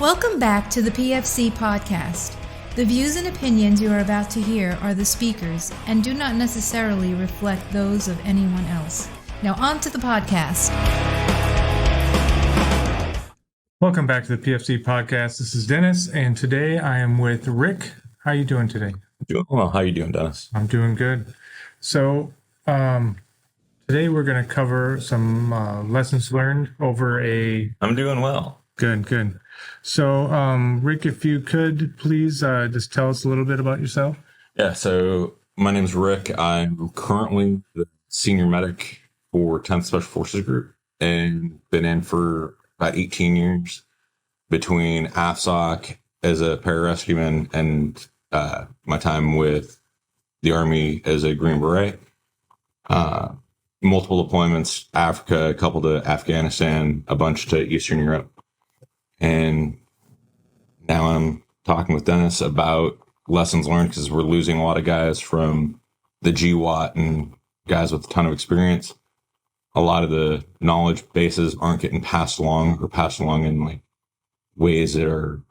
Welcome back to the PFC podcast. The views and opinions you are about to hear are the speakers and do not necessarily reflect those of anyone else. Now on to the podcast. Welcome back to the PFC podcast. This is Dennis, and today I am with Rick. How are you doing today? Doing well. How are you doing, Dennis? I'm doing good. So today we're going to cover some lessons learned over a... I'm doing well. Good. So, Rick, if you could please just tell us a little bit about yourself. Yeah, so my name's Rick. I'm currently the senior medic for 10th Special Forces Group and been in for about 18 years between AFSOC as a pararescueman and my time with the Army as a Green Beret. Multiple deployments, Africa, a couple to Afghanistan, a bunch to Eastern Europe. And now I'm talking with Dennis about lessons learned because we're losing a lot of guys from the GWAT and guys with a ton of experience. A lot of the knowledge bases aren't getting passed along in like ways that are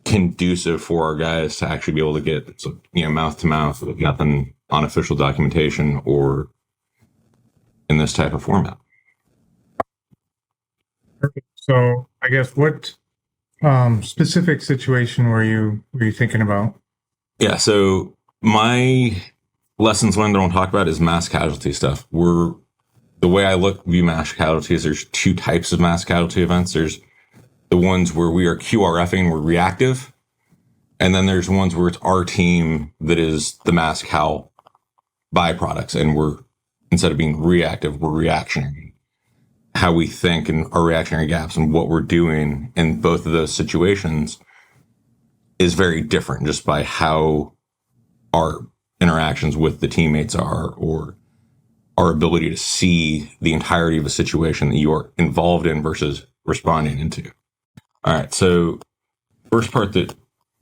conducive for our guys to actually be able to get, mouth to mouth with nothing on official documentation or in this type of format. Perfect. So I guess what specific situation were you thinking about? Yeah, so my lessons learned that I want to talk about is mass casualty stuff. The way I view mass casualties, there's two types of mass casualty events. There's the ones where we are QRFing, we're reactive. And then there's ones where it's our team that is the MASCAL byproducts. And we're, instead of being reactive, we're reactionary. How we think and our reactionary gaps and what we're doing in both of those situations is very different just by how our interactions with the teammates are, or our ability to see the entirety of a situation that you are involved in versus responding into. All right. So first part that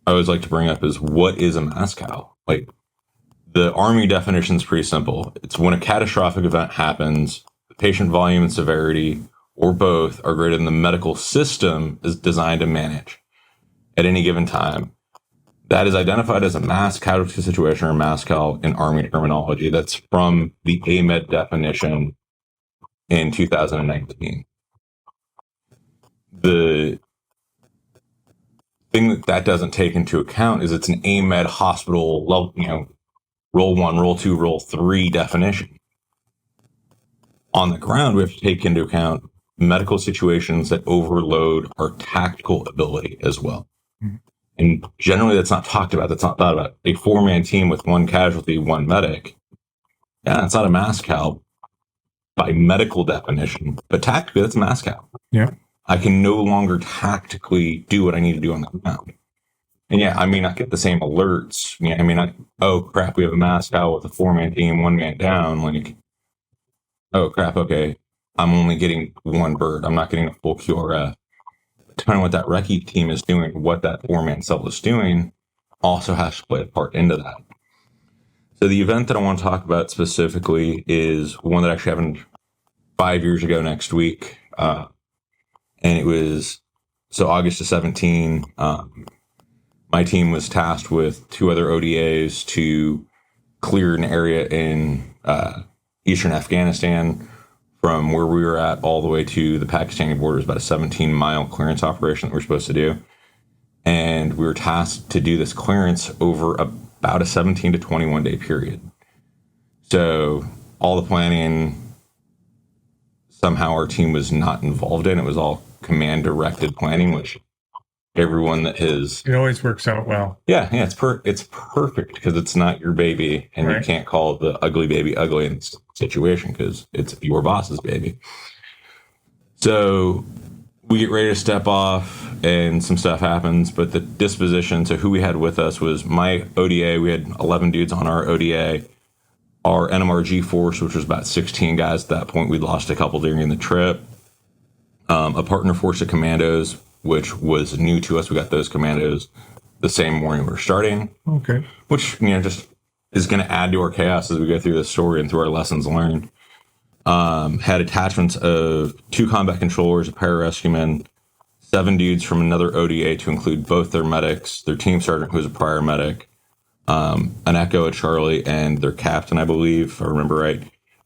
I always like to bring up is, what is a MASCAL? Like, the Army definition is pretty simple. It's when a catastrophic event happens, the patient volume and severity, or both, are greater than the medical system is designed to manage at any given time. That is identified as a mass casualty situation, or MASCAL in Army terminology. That's from the AMED definition in 2019. The thing that doesn't take into account is it's an AMED hospital level, Role 1, Role 2, Role 3 definition. On the ground, we have to take into account medical situations that overload our tactical ability as well. Mm-hmm. And generally, that's not talked about. That's not thought about. A 4-man team with 1 casualty, 1 medic. Yeah, it's not a MASCAL by medical definition, but tactically, that's a MASCAL. Yeah. I can no longer tactically do what I need to do on the ground. And yeah, I may not get the same alerts. Oh crap, we have a MASCAL with a 4-man team, 1 man down. Like, oh crap, okay, I'm only getting 1 bird. I'm not getting a full QRF. Depending on what that recce team is doing, what that 4-man cell is doing, also has to play a part into that. So the event that I want to talk about specifically is one that actually happened 5 years ago next week. And it was, August of 17, my team was tasked with 2 other ODAs to clear an area in eastern Afghanistan from where we were at all the way to the Pakistani border. Is about a 17-mile clearance operation that we're supposed to do. And we were tasked to do this clearance over about a 17 to 21 day period. So all the planning, somehow our team was not involved in. It was all command directed planning, which everyone that has... It always works out well. Yeah, it's perfect because it's not your baby, and right. You can't call the ugly baby ugly in this situation because it's your boss's baby. So we get ready to step off, and some stuff happens, but the disposition, so who we had with us was my ODA. We had 11 dudes on our ODA. Our NMRG force, which was about 16 guys at that point. We'd lost a couple during the trip. A partner force of commandos, which was new to us. We got those commandos the same morning we were starting. Okay. Which, just is going to add to our chaos as we go through this story and through our lessons learned. Had attachments of 2 combat controllers, a pararescueman, 7 dudes from another ODA to include both their medics, their team sergeant, who was a prior medic, an Echo, a Charlie, and their captain, I believe, if I remember right.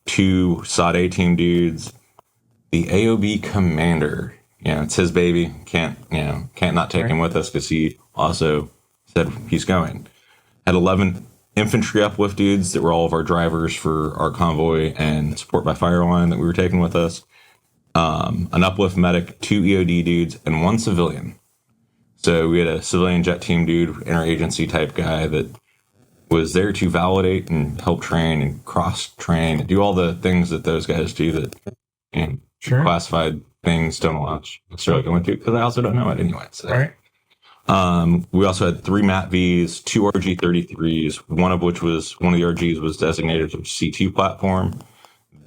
2 SOD-A team dudes, the AOB commander. It's his baby. Can't not take him with us because he also said he's going. Had 11 infantry uplift dudes that were all of our drivers for our convoy and support by fire line that we were taking with us. An uplift medic, 2 EOD dudes, and 1 civilian. So we had a civilian jet team dude, interagency type guy that was there to validate and help train and cross train and do all the things that those guys do that classified things don't allow necessarily go into, because I also don't know it anyway. So. Right. We also had 3 MAT-Vs, 2 RG-33s, one of the RGs was designated as a C2 platform.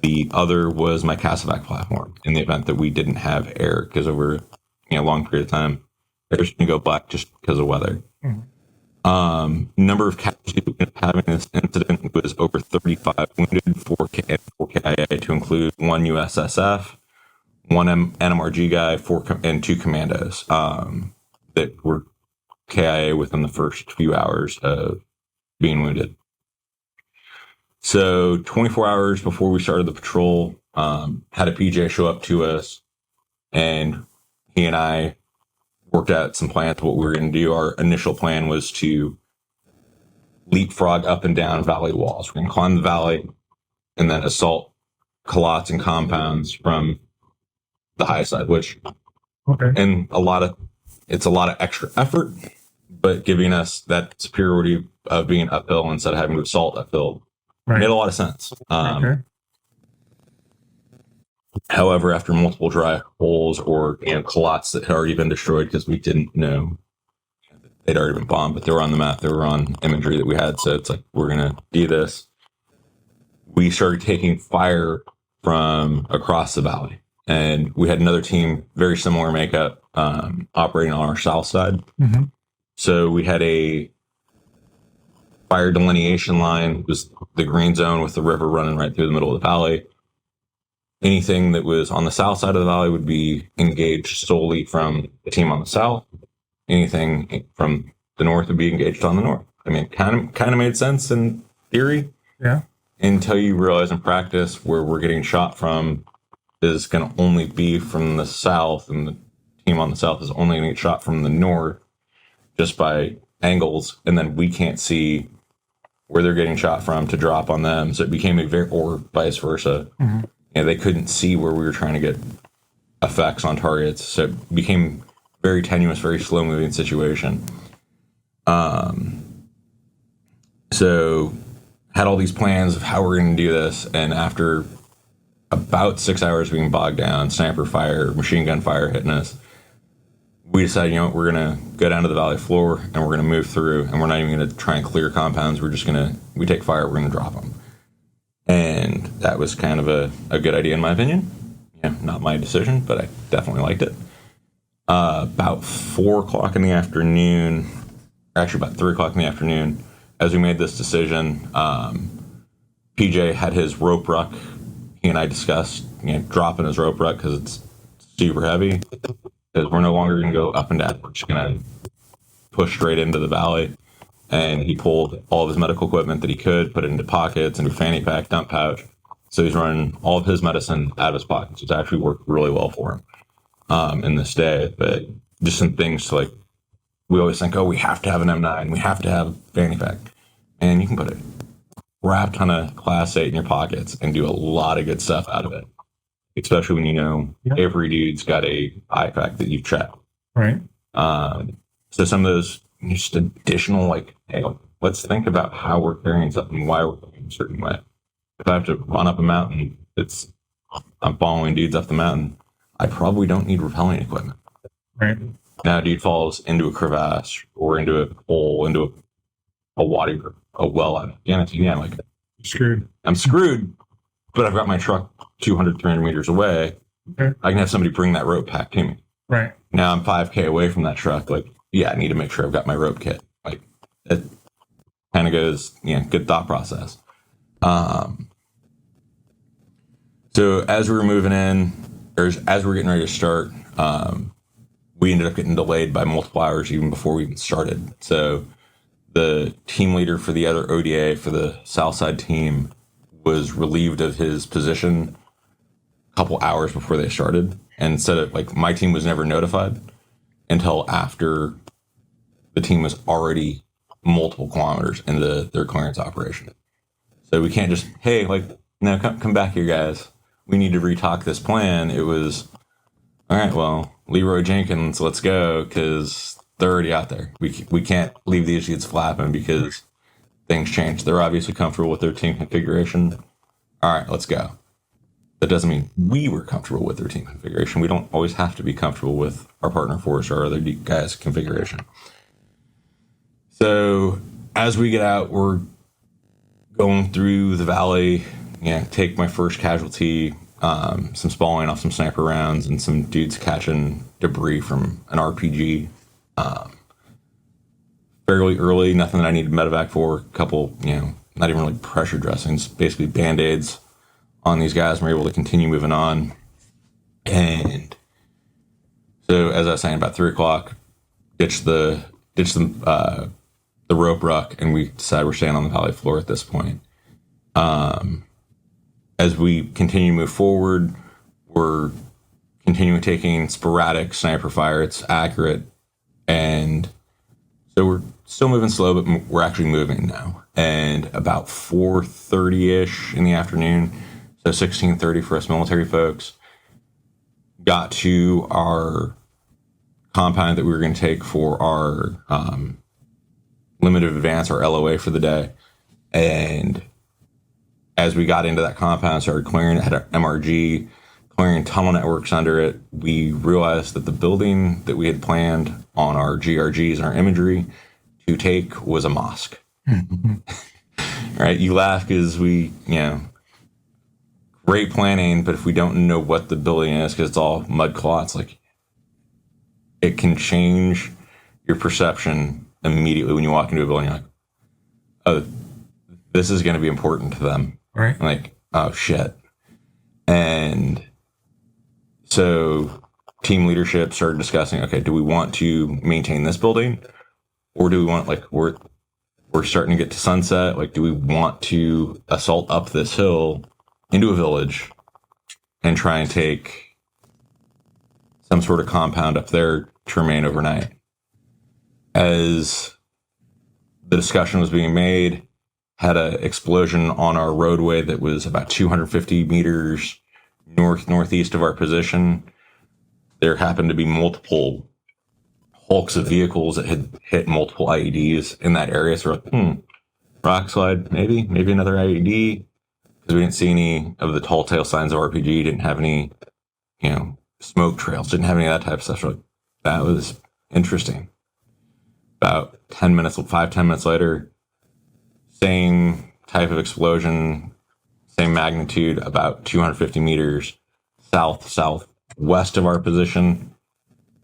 The other was my CASEVAC platform in the event that we didn't have air, because over a long period of time, air's going to go black just because of weather. Number of casualties having this incident was over 35 wounded, 4 KIA to include 1 USSF, 1 NMRG guy, 4 and 2 commandos that were KIA within the first few hours of being wounded. So 24 hours before we started the patrol, had a PJ show up to us, and he and I worked out some plans. What we were going to do, our initial plan was to leapfrog up and down valley walls. We're going to climb the valley and then assault calots and compounds from the high side, which, and it's a lot of extra effort, but giving us that superiority of being uphill instead of having to assault uphill made a lot of sense. However, after multiple dry holes or calots that had already been destroyed because we didn't know they'd already been bombed, but they were on the map, they were on imagery that we had, so it's like, we're going to do this. We started taking fire from across the valley, and we had another team, very similar makeup, operating on our south side. So we had a fire delineation line, was the green zone with the river running right through the middle of the valley. Anything that was on the south side of the valley would be engaged solely from the team on the south. Anything from the north would be engaged on the north. I mean, kind of made sense in theory. Yeah. Until you realize in practice where we're getting shot from is going to only be from the south, and the team on the south is only going to get shot from the north just by angles, and then we can't see where they're getting shot from to drop on them. So it became or vice versa. They couldn't see where we were trying to get effects on targets. So it became very tenuous, very slow moving situation. So had all these plans of how we're going to do this. And after about 6 hours being bogged down, sniper fire, machine gun fire hitting us, we decided, we're going to go down to the valley floor and we're going to move through, and we're not even going to try and clear compounds. We're just we take fire, we're going to drop them. And that was kind of a good idea in my opinion. Not my decision, but I definitely liked it. About 4 o'clock in the afternoon, actually about 3 o'clock in the afternoon, as we made this decision, PJ had his rope ruck. He and I discussed dropping his rope ruck because it's super heavy, because we're no longer going to go up and down. We're just going to push straight into the valley. And he pulled all of his medical equipment that he could, put it into pockets, into a fanny pack, dump pouch. So he's running all of his medicine out of his pockets. It's actually worked really well for him in this day. But just some things to we always think, we have to have an M9, we have to have a fanny pack. And you can put a crap ton of Class 8 in your pockets and do a lot of good stuff out of it. Especially when every dude's got a IPAC that you've checked. Right. So some of those just additional, hey, let's think about how we're carrying something, why we're going a certain way. If I have to run up a mountain, I'm following dudes up the mountain, I probably don't need rappelling equipment. Right. Now a dude falls into a crevasse or into a hole, into a well, Screwed. I'm screwed, but I've got my truck 200, 300 meters away. Okay. I can have somebody bring that rope pack to me. Right. Now I'm 5K away from that truck. I need to make sure I've got my rope kit. It kind of goes, good thought process. So So as we were moving in, or as we were getting ready to start, we ended up getting delayed by multiple hours even before we even started. So the team leader for the other ODA for the Southside team was relieved of his position a couple hours before they started, and said it like my team was never notified until after the team was already multiple kilometers into their clearance operation. So we can't just, hey, like, no, come back here, guys. We need to retalk this plan. It was, all right, well, Leroy Jenkins, let's go, because they're already out there. We can't leave these kids flapping because things change. They're obviously comfortable with their team configuration. All right, let's go. That doesn't mean we were comfortable with their team configuration. We don't always have to be comfortable with our partner force or other guys' configuration. So as we get out, we're going through the valley, take my first casualty, some spalling off some sniper rounds, and some dudes catching debris from an RPG. Fairly early, nothing that I needed medevac for. A couple, not even really pressure dressings, basically band-aids on these guys, and we're able to continue moving on. And so, as I was saying, about 3:00, ditch the rope ruck, and we decide we're staying on the valley floor at this point. As we continue to move forward, we're continuing taking sporadic sniper fire. It's accurate, and so we're still moving slow, but we're actually moving now. And about 4:30-ish in the afternoon, so 16:30 for us military folks, got to our compound that we were going to take for our limited advance, our LOA for the day. And as we got into that compound, started clearing it, had our MRG, clearing tunnel networks under it, we realized that the building that we had planned on our GRGs and our imagery to take was a mosque. Right? You laugh because great planning, but if we don't know what the building is, because it's all mud clots, like, it can change your perception immediately when you walk into a building. You're like, oh, this is going to be important to them. Right. Like, oh, shit. And so team leadership started discussing, okay, do we want to maintain this building? Or do we want, like, we're starting to get to sunset. Like, do we want to assault up this hill into a village and try and take some sort of compound up there to remain overnight? As the discussion was being made, had an explosion on our roadway that was about 250 meters northeast of our position. There happened to be multiple hulks of vehicles that had hit multiple IEDs in that area. So we're like, rock slide, maybe another IED, because we didn't see any of the tall tale signs of RPG, didn't have any, smoke trails, didn't have any of that type of stuff. So like, that was interesting. About 10 minutes later, same type of explosion, same magnitude, about 250 meters southwest of our position.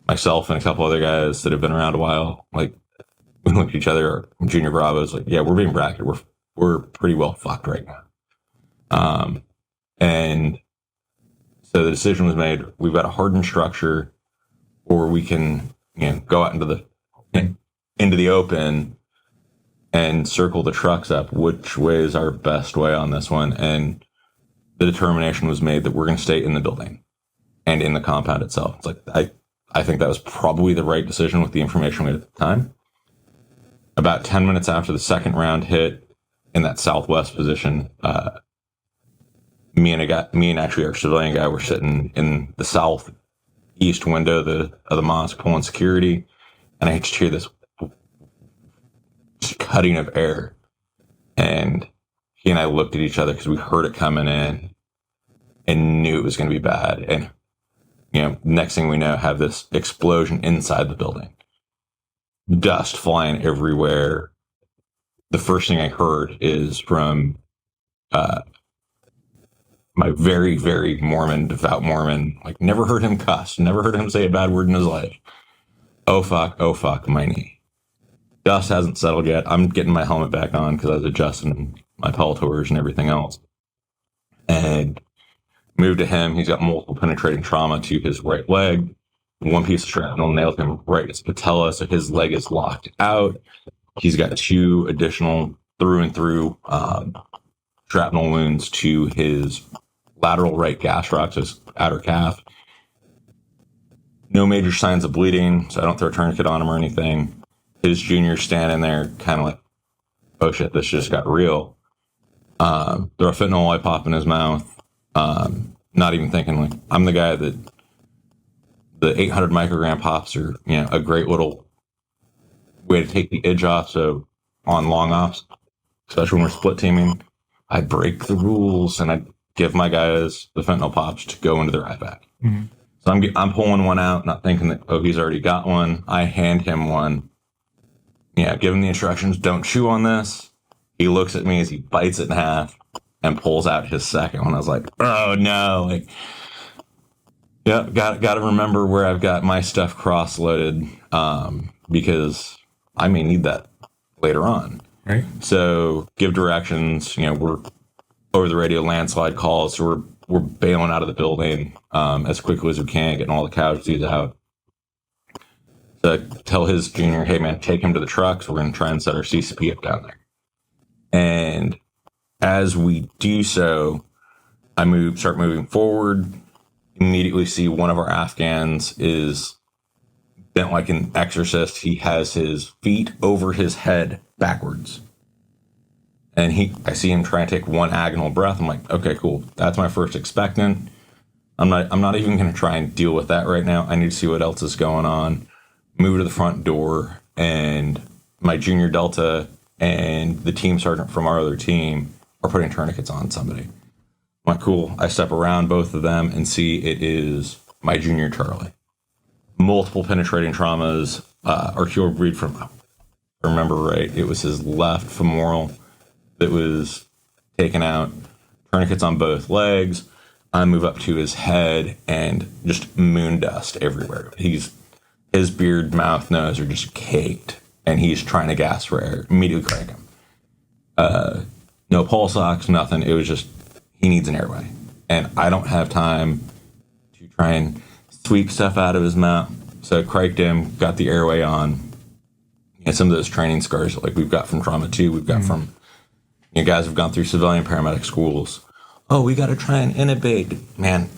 Myself and a couple other guys that have been around a while, like, we looked at each other, junior bravos, like, yeah, we're being bracketed. We're pretty well fucked right now. And so the decision was made. We've got a hardened structure, or we can, go out into the open and circle the trucks up. Which way is our best way on this one? And the determination was made that we're going to stay in the building and in the compound itself. It's like, I think that was probably the right decision with the information we had at the time. About 10 minutes after the second round hit in that southwest position, me and actually our civilian guy were sitting in the southeast window of the mosque pulling security, and I just hear this cutting of air, and he and I looked at each other because we heard it coming in and knew it was going to be bad. And next thing we know, have this explosion inside the building, dust flying everywhere. The first thing I heard is from my very, very devout Mormon, like, never heard him cuss, never heard him say a bad word in his life. Oh fuck, my knee. Dust hasn't settled yet. I'm getting my helmet back on because I was adjusting my pelletors and everything else. And Moved to him. He's got multiple penetrating trauma to his right leg. One piece of shrapnel nailed him right in his patella, so his leg is locked out. He's got 2 additional through and through shrapnel wounds to his lateral right gastroc, so his outer calf. No major signs of bleeding, so I don't throw a tourniquet on him or anything. His junior standing there, kind of like, oh shit, this just got real. Throw a fentanyl eye pop in his mouth. Not even thinking, like, I'm the guy that the 800 microgram pops are, a great little way to take the edge off. So on long ops, especially when we're split teaming, I break the rules and I give my guys the fentanyl pops to go into their evac. Mm-hmm. So I'm pulling one out, not thinking that, oh, he's already got one. I hand him one. Give him the instructions, don't chew on this. He looks at me as he bites it in half and pulls out his second one. I was like, oh no. Got to remember where I've got my stuff cross-loaded, because I may need that later on. Right. So give directions. We're over the radio landslide calls, so we're bailing out of the building as quickly as we can, getting all the casualties out. So I tell his junior, hey man, take him to the trucks. We're going to try and set our CCP up down there. And as we do so, I start moving forward. Immediately see one of our Afghans is bent like an exorcist. He has his feet over his head backwards. And I see him trying to take one agonal breath. I'm like, okay, cool. That's my first expectant. I'm not even going to try and deal with that right now. I need to see what else is going on. Move to the front door, and my junior Delta and the team sergeant from our other team are putting tourniquets on somebody. I'm like, cool. I step around both of them and see it is my junior Charlie. Multiple penetrating traumas, arterial bleed from, if I remember right, it was his left femoral that was taken out. Tourniquets on both legs. I move up to his head and just moon dust everywhere. His beard, mouth, nose are just caked, and he's trying to gasp for air. Immediately crank him. No pulse ox, nothing. It was just, he needs an airway. And I don't have time to try and sweep stuff out of his mouth. So I cranked him, got the airway on. Some of those training scars, like we've got from Trauma 2, we've got from, guys who've gone through civilian paramedic schools. Oh, we got to try and intubate. Man,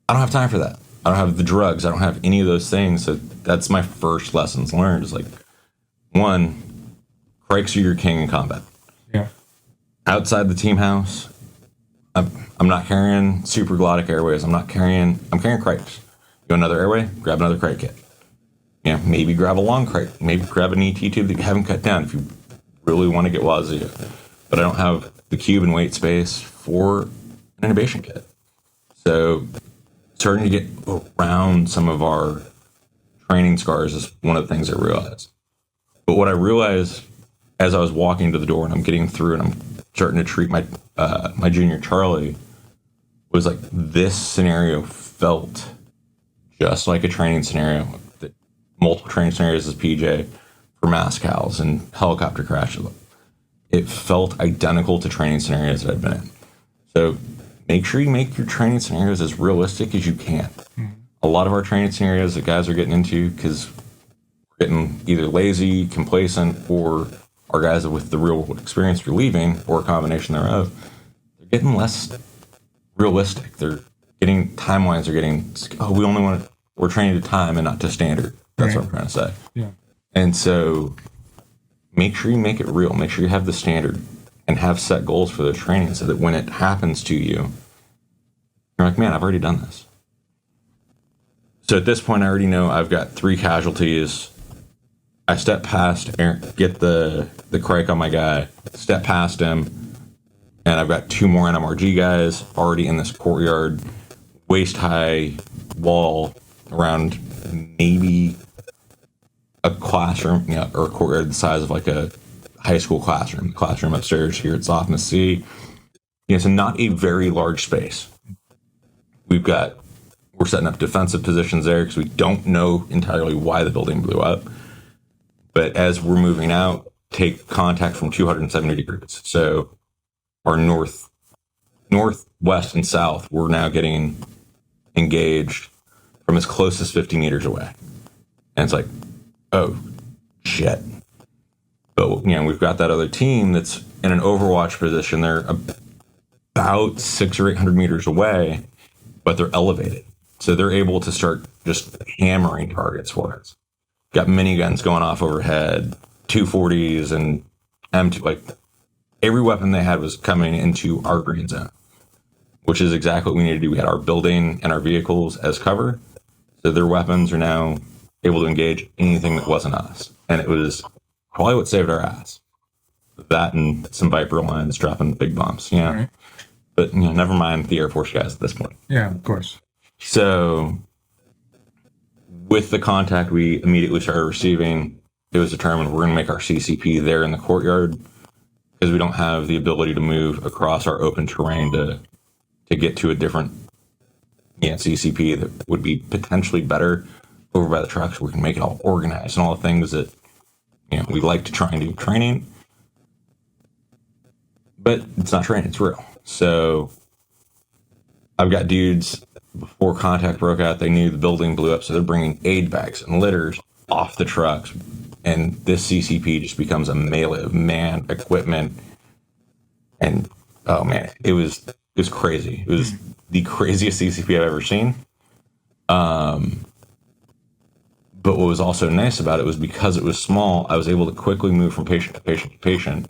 I don't have time for that. I don't have the drugs. I don't have any of those things. So that's my first lessons learned is like, one, crikes are your king in combat. Yeah. Outside the team house, I'm not carrying supraglottic airways. I'm carrying cripes. You want another airway? Grab another crate kit. Maybe grab a long crate. Maybe grab an ET tube that you haven't cut down if you really want to get wazoo. But I don't have the cube and weight space for an intubation kit. So starting to get around some of our training scars is one of the things I realized. But what I realized as I was walking to the door and I'm getting through and I'm starting to treat my my junior Charlie was like this scenario felt just like a training scenario. Multiple training scenarios as PJ for MASCALs and helicopter crashes. It felt identical to training scenarios that I've been in. So make sure you make your training scenarios as realistic as you can. Mm-hmm. A lot of our training scenarios that guys are getting into because we're getting either lazy, complacent, or our guys with the real world experience are leaving, or a combination thereof, they're getting less realistic. They're getting timelines. They're getting, we're training to time and not to standard. That's right. What I'm trying to say. Yeah. And so make sure you make it real. Make sure you have the standard and have set goals for the training so that when it happens to you, you're like, man, I've already done this. So at this point, I already know I've got 3 casualties. I step past Aaron, get the crike on my guy, step past him, and I've got 2 more NMRG guys already in this courtyard, waist-high wall around maybe a classroom, or a courtyard the size of like a high school classroom. The classroom upstairs here at Softness C. So not a very large space. We're setting up defensive positions there because we don't know entirely why the building blew up. But as we're moving out, take contact from 270 degrees. So our north, west, and south were now getting engaged from as close as 50 meters away. And it's like, oh, shit. But, we've got that other team that's in an overwatch position. They're about 600 or 800 meters away, but they're elevated. So they're able to start just hammering targets for us. Got miniguns going off overhead, 240s and M2. Like, every weapon they had was coming into our green zone, which is exactly what we need to do. We had our building and our vehicles as cover. So their weapons are now able to engage anything that wasn't us. And it was probably what saved our ass. That and some Viper lines dropping big bombs. Yeah. Right. But, never mind the Air Force guys at this point. Yeah, of course. So with the contact we immediately started receiving, it was determined we're going to make our CCP there in the courtyard because we don't have the ability to move across our open terrain to get to a different CCP that would be potentially better over by the trucks. We can make it all organized and all the things that we like to try and do training. But it's not training, it's real. So I've got dudes, before contact broke out, they knew the building blew up, so they're bringing aid bags and litters off the trucks. And this CCP just becomes a melee of man, equipment. And, oh man, it was crazy. It was the craziest CCP I've ever seen. But what was also nice about it was because it was small, I was able to quickly move from patient to patient to patient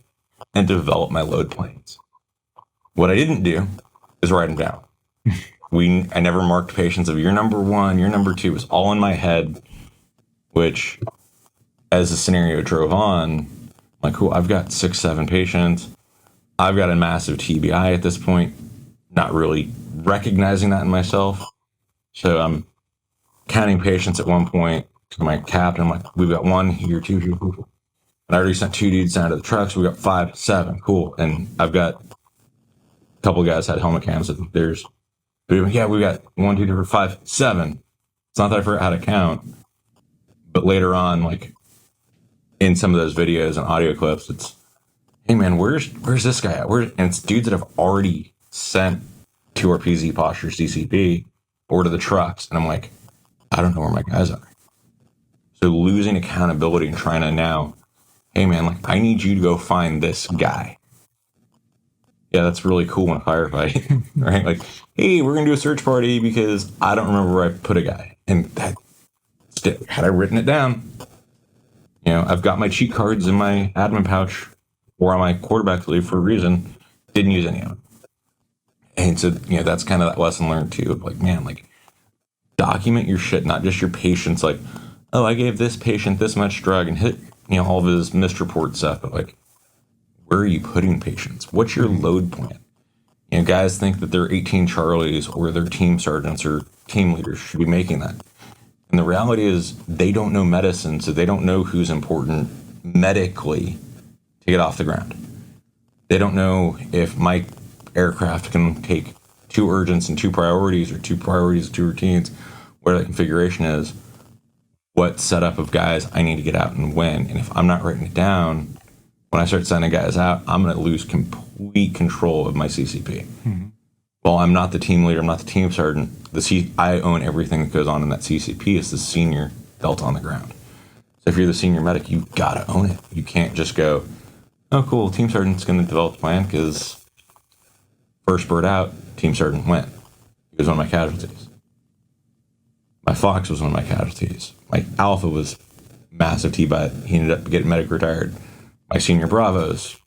and develop my load plans. What I didn't do is write them down. I never marked patients of your number 1, your number 2. It was all in my head, which as the scenario drove on, like, cool, I've got 6, 7 patients. I've got a massive TBI at this point, not really recognizing that in myself. So I'm counting patients at one point to my captain. I'm like, we've got 1 here, 2 here. And I already sent 2 dudes down to the trucks. We got 5, 7. Cool. And I've got a couple of guys had helmet cams. We've got 1, 2, 3, 4, 5, 7. It's not that I forgot how to count, but later on, like in some of those videos and audio clips, it's, hey man, where's this guy at? And it's dudes that have already sent to our PZ posture CCP or to the trucks. And I'm like, I don't know where my guys are. So losing accountability and trying to now, hey man, like, I need you to go find this guy. Yeah, that's really cool in a firefight, right? Like, hey, we're going to do a search party because I don't remember where I put a guy. And that, had I written it down, I've got my cheat cards in my admin pouch or on my quarterback sleeve for a reason. Didn't use any of them. And so, that's kind of that lesson learned too. Of like, man, like, document your shit, not just your patients. Like, oh, I gave this patient this much drug and hit, all of his misreport stuff. But like, where are you putting patients? What's your load plan? Guys think that their 18 Charlies or their team sergeants or team leaders should be making that. And the reality is they don't know medicine, so they don't know who's important medically to get off the ground. They don't know if my aircraft can take 2 urgents and 2 priorities or 2 priorities and 2 routines, where the configuration is, what setup of guys I need to get out and when. And if I'm not writing it down, when I start sending guys out, I'm going to lose complete control of my CCP. Mm-hmm. Well, I'm not the team leader. I'm not the team sergeant. I own everything that goes on in that CCP. It's the senior Delta on the ground. So if you're the senior medic, you've got to own it. You can't just go, oh, cool, team sergeant's going to develop a plan because first bird out, team sergeant went. He was one of my casualties. My Fox was one of my casualties. My Alpha was massive T-bot. He ended up getting medic retired. My senior Bravo's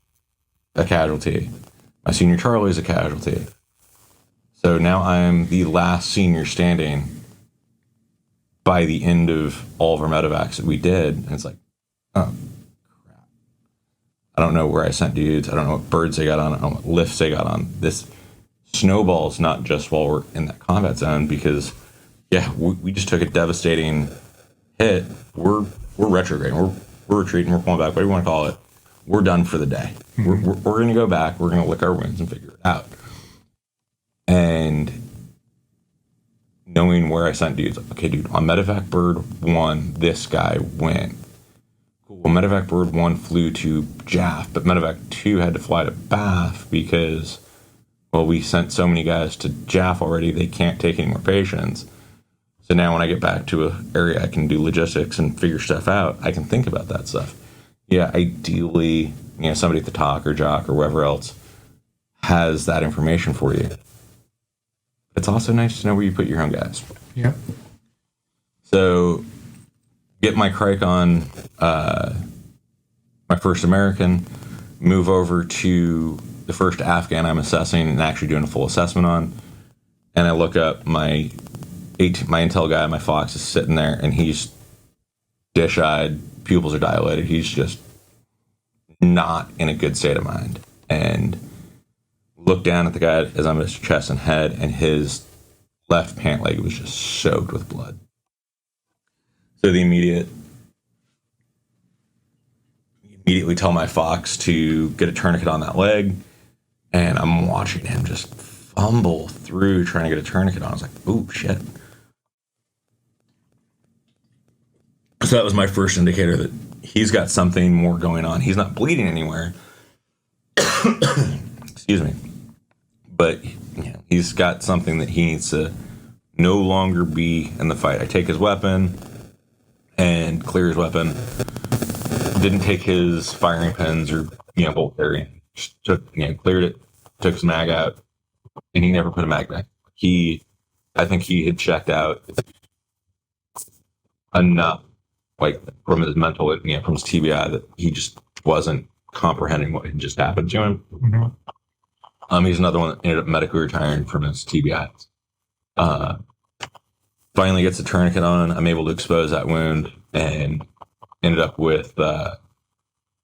a casualty. My senior Charlie's a casualty. So now I'm the last senior standing by the end of all of our medevacs that we did. And it's like, oh, crap. I don't know where I sent dudes. I don't know what birds they got on. I don't know what lifts they got on. This snowballs not just while we're in that combat zone because, yeah, we just took a devastating hit. We're retrograding. We're retreating. We're pulling back. Whatever you want to call it. We're done for the day. Mm-hmm. We're going to go back. We're going to lick our wounds and figure it out. And knowing where I sent dudes, like, okay, dude, on medevac bird 1, this guy went. Cool. Well, medevac bird 1 flew to Jaff, but medevac 2 had to fly to Bath because, well, we sent so many guys to JAF already, they can't take any more patients. So now when I get back to an area I can do logistics and figure stuff out, I can think about that stuff. Yeah, ideally, somebody at the TOC or JOC or whoever else has that information for you. It's also nice to know where you put your own guys. Yeah. So get my crike on my first American, move over to the first Afghan I'm assessing and actually doing a full assessment on. And I look up my intel guy, my Fox, is sitting there, and he's dish-eyed, pupils are dilated. He's just not in a good state of mind. And look down at the guy as I'm at his chest and head, and his left pant leg was just soaked with blood. So the immediately tell my Fox to get a tourniquet on that leg, and I'm watching him just fumble through trying to get a tourniquet on. I was like, ooh, shit. So that was my first indicator that he's got something more going on. He's not bleeding anywhere. Excuse me. But he's got something that he needs to no longer be in the fight. I take his weapon and clear his weapon. Didn't take his firing pins or bolt carry. Just took cleared it, took his mag out, and he never put a mag back. I think he had checked out enough, like from his mental, from his TBI, that he just wasn't comprehending what had just happened to him. Mm-hmm. He's another one that ended up medically retiring from his TBI. Finally gets a tourniquet on. I'm able to expose that wound and ended up with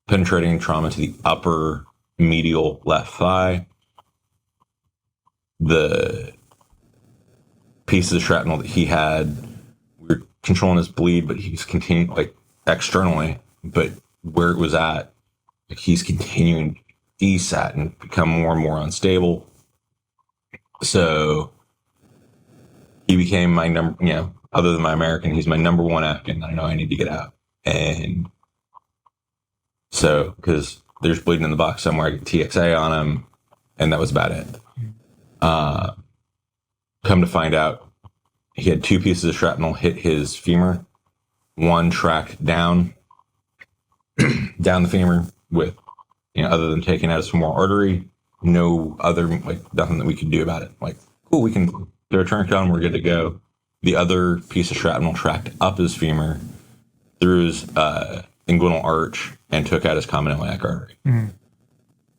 penetrating trauma to the upper medial left thigh. The pieces of shrapnel that he had, we were controlling his bleed, but he's continuing, externally, but where it was at, he's continuing to desat and become more and more unstable. So he became my other than my American, he's my number one Afghan. I know I need to get out. And so, because there's bleeding in the box somewhere, I get TXA on him, and that was about it. Come to find out, he had 2 pieces of shrapnel hit his femur. One tracked down the femur with, other than taking out his femoral artery, no other, nothing that we could do about it. Cool, we can throw a tourniquet on, we're good to go. The other piece of shrapnel tracked up his femur, through his inguinal arch, and took out his common iliac artery. Mm.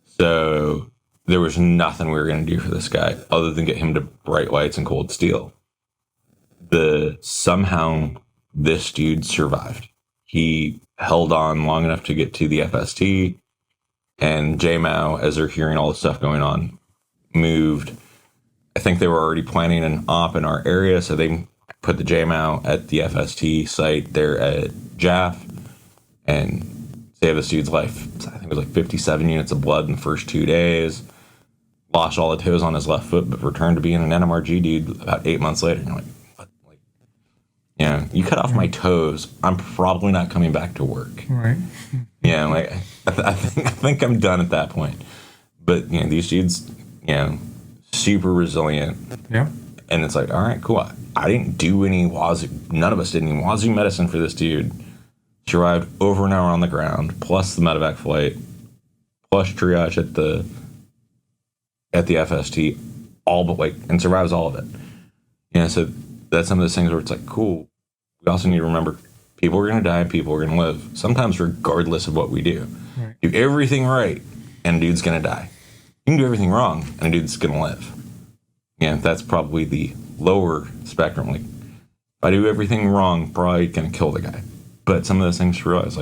So there was nothing we were going to do for this guy other than get him to bright lights and cold steel. Somehow this dude survived. He held on long enough to get to the FST, and JMAO, as they're hearing all the stuff going on, moved. I think they were already planning an op in our area, so they put the JMAO at the FST site there at JAF and saved this dude's life. I think it was 57 units of blood in the first 2 days. Lost all the toes on his left foot, but returned to being an NMRG dude about 8 months later. And you're like, what? You cut off my toes, I'm probably not coming back to work. Right. I think I'm done at that point. But these dudes, super resilient. Yeah. And it's all right, cool. I didn't do any none of us did any wazoo medicine for this dude. Survived over an hour on the ground, plus the medevac flight, plus triage at the FST, and survives all of it. So that's some of those things where it's cool. We also need to remember people are going to die and people are going to live, sometimes regardless of what we do. Right. Do everything right and a dude's going to die. You can do everything wrong and a dude's going to live. That's probably the lower spectrum. If I do everything wrong, probably going to kill the guy. But some of those things to realize,